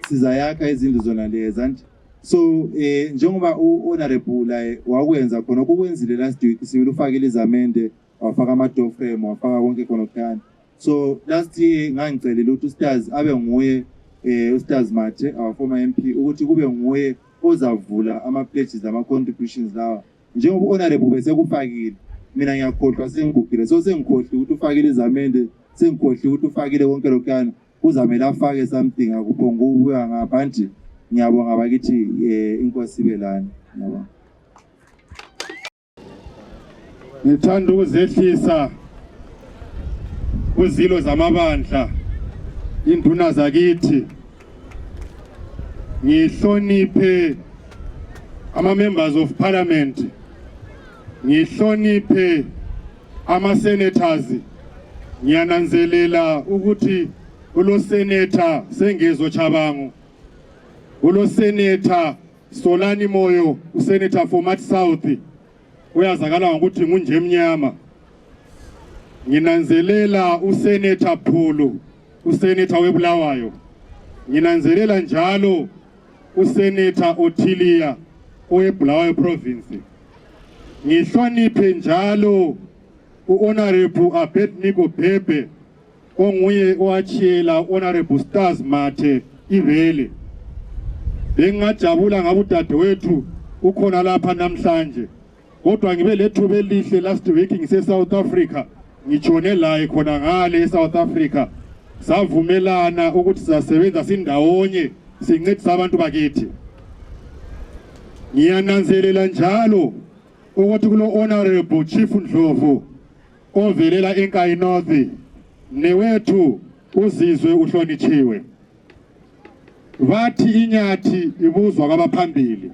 sizayakha izindlu zona lezi anti so njengoba u-honorable la wakwenza khona kukwenzile last week sibili ufakile izamende wafaka ama-door frame wafaka konke khona kukhani so last year ngangicelela ukuthi ustaz abe nguye ustaz Mathe our former MP ukuthi kube nguye ozavula ama-pledges ama-contributions lawa njengoba u-honorable bese kufakile mina ngiyakhohlwa sengigugile so sengikhohli ukuthi ufakile izamende sengikhohli ukuthi ufakile konke lokhana kuzamele afake something akuphonga ukuya ngapha nje ngiyabonga bakithi inkosi ibe lana ngiyabonga ngithanda ukuzehlisa kuzilo zamabandla induna zakithi ngihloniphe ama-members of parliament ngihloniphe ama-senators ngiyananzelela ukuthi ulo senator Sengezo Chabangu ulo senator Solani Moyo usenator for Mat South uyazakala ngokuthi ngunje emnyama nginanzelela usenator Phulu usenator weBulawayo nginanzelela njalo usenator Othilia oweBulawayo province ngihloniphe njalo uhonorable Abednego Bhebhe onguye owachiyela honorable Stars Mathe ivele bengajabula ngabe udadewethu ukhona lapha namhlanje kodwa ngibe lethuba elihle last week ngise South Africa ngitshone la khona ngale eSouth Africa savumelana ukuthi sizasebenza sindawonye sincedisa abantu bakithi ngiyananzelela njalo ukuthi kulo honorable Chief Ndlovu ovelela eNkayi North newethu uzizwe uhlonitshiwe bathi inyathi ibuzwa kwabaphambili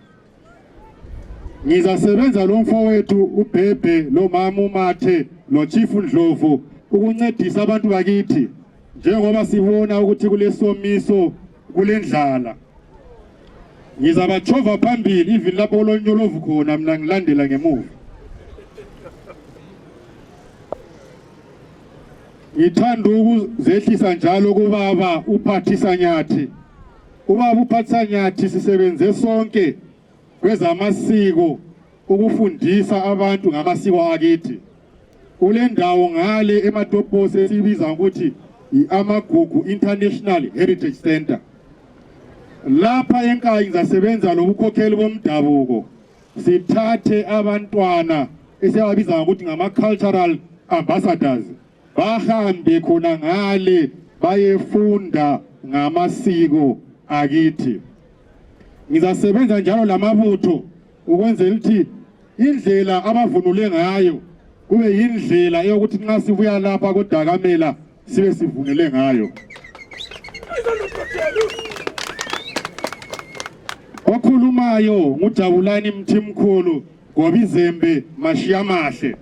ngizasebenza lo mfowethu uBhebhe lo mama uMathe lo Chief Ndlovu ukuncedisa abantu bakithi njengoba sibona ukuthi kulesomiso kulendlala ngizabachova phambili even lapho lonyolovu khona mina ngilandela ngemuva ngithanda ukuzehlisa njalo kubaba uPhathisa Nyathi ubaba uPhathisa Nyathi sisebenze sonke kwezamasiko ukufundisa abantu ngamasiko akithi kule ndawo ngale eMatoposi esibiza ukuthi iAmagugu International Heritage Center lapha eNkayi ngizasebenza lobukhokheli bomdabuko sithathe abantwana esiyabiza ukuthi ngama-cultural ambassadors bahambe khona ngale bayefunda ngamasiko akithi ngizasebenza njalo lamabutho ukwenzela ukuthi indlela abavunule ngayo kube yindlela yokuthi nxa sibuya lapha koDakamela sibe sivunule ngayo okhulumayo ngujabulani Mthimkhulu ngoba izembe mashiya mahle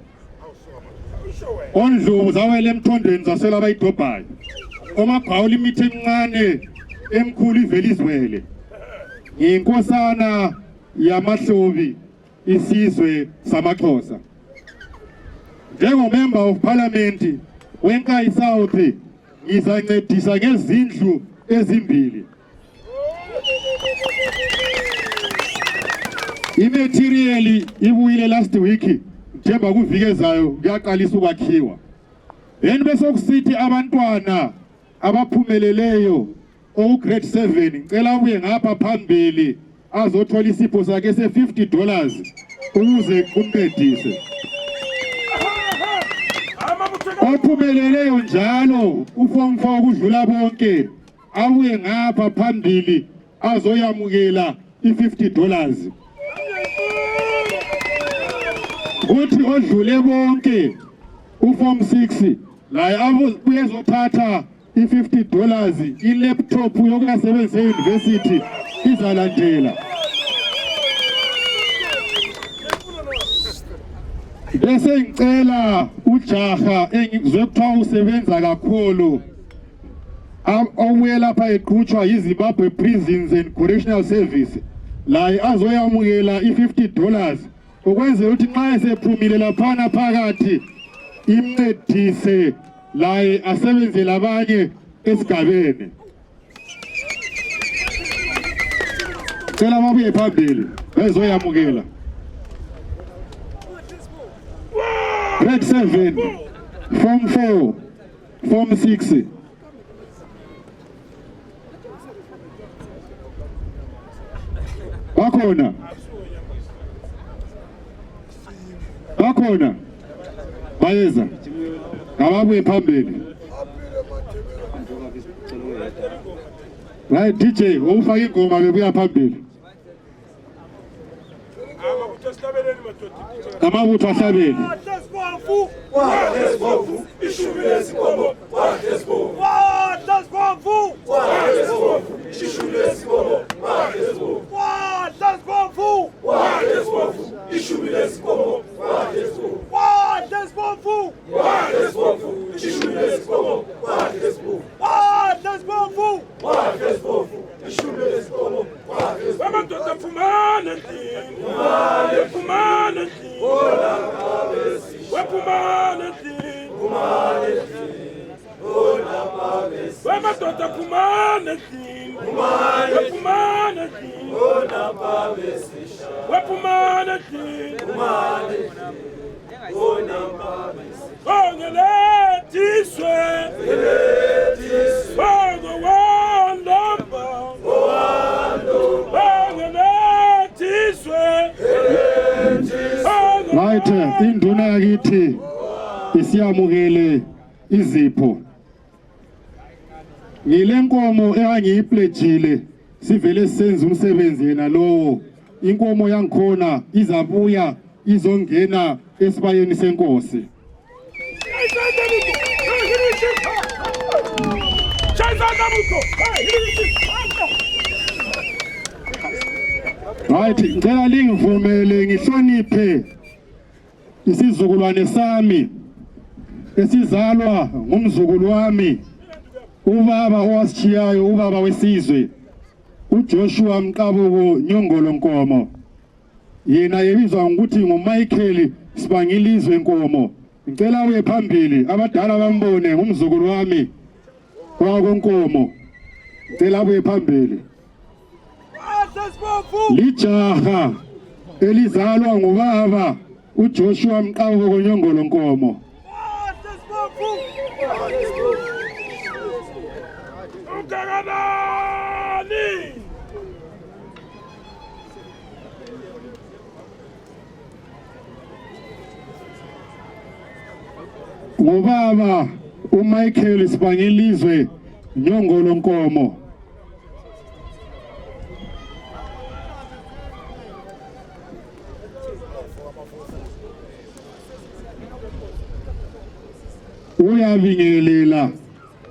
ondlovu zawele emthondweni zasela abayidobhayo omabhawula imithi emincane emkhulu ivele izwele ngiyinkosana yamahlobi isizwe samaXhosa njengomember of parliament weNkayi South ngizancedisa ngezindlu ezimbili imaterial ibuyile last week njemba kuvikezayo kuyaqalisa ukwakhiwa yeni bese kusithi abantwana abaphumeleleyo o grade 7 ngicela ubuye ngapha phambili azothola isipho sakhe se$50 ukuze kumpedise ophumeleleyo njalo uform 4 kudlula bonke abuye ngapha phambili azoyamukela i$50 kuthi odlule bonke uform 6 laye uyezothatha i$50 ilaptop yokuyasebenzisa e-university izalandela bese ngicela ujaha engizwe kuthiwa usebenza kakhulu obuye lapha eqhutshwa yiZimbabwe Prisons and Correctional Service laye azoyamukela i$50 ukwenzela ukuthi nxa esephumile laphana phakathi imncedise laye asebenzele abanye esigabeni cela babuye phambili bezoyamukela grade 7 form 4 form 6 bakhona bayeza ababuye phambili right DJ ufaka ingoma bebuya phambili amabutho ahlabeni right induna yakithi isiyamukele izipho ngilenkomo engiyipledgile sivele sisenza umsebenzi yena lowo inkomo yangikhona izabuya izongena esibayeni senkosi right ngicela lingivumele ngihloniphe isizukulwane sami esizalwa ngumzukulu wami ubaba owashiyayo ubaba wesizwe uJoshua Mqabuko Nyongolo Nkomo yena yebizwa ngokuthi nguMichael Sibangilizwe Nkomo ngicela uye phambili abadala bambone ngumzukulu wami kwakonkomo ngicela uye phambili lijaha elizalwa ngubaba uJoshua Mqabuko Nyongolo Nkomo ngubaba uMichael Sibangilizwe Nyongolo Nkomo uyabingelela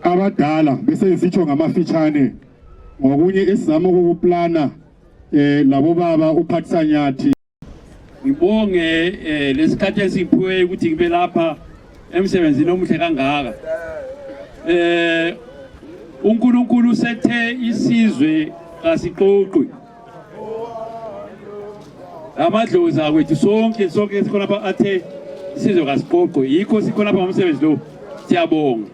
abadala bese ngisitsho ngamafitshane ngokunye esizama ukuplana labo baba uphathisanyathi ngibonge lesikhathi esiphiwe ukuthi ngibe lapha emsebenzini omuhle kangaka. uNkulunkulu sethe isizwe kasiqoqwe. Amadlozi akwethu sonke sikhona apha athe isizwe kasiqoqwe. Yikho sikhona apha ngomsebenzi lo. Siyabonga.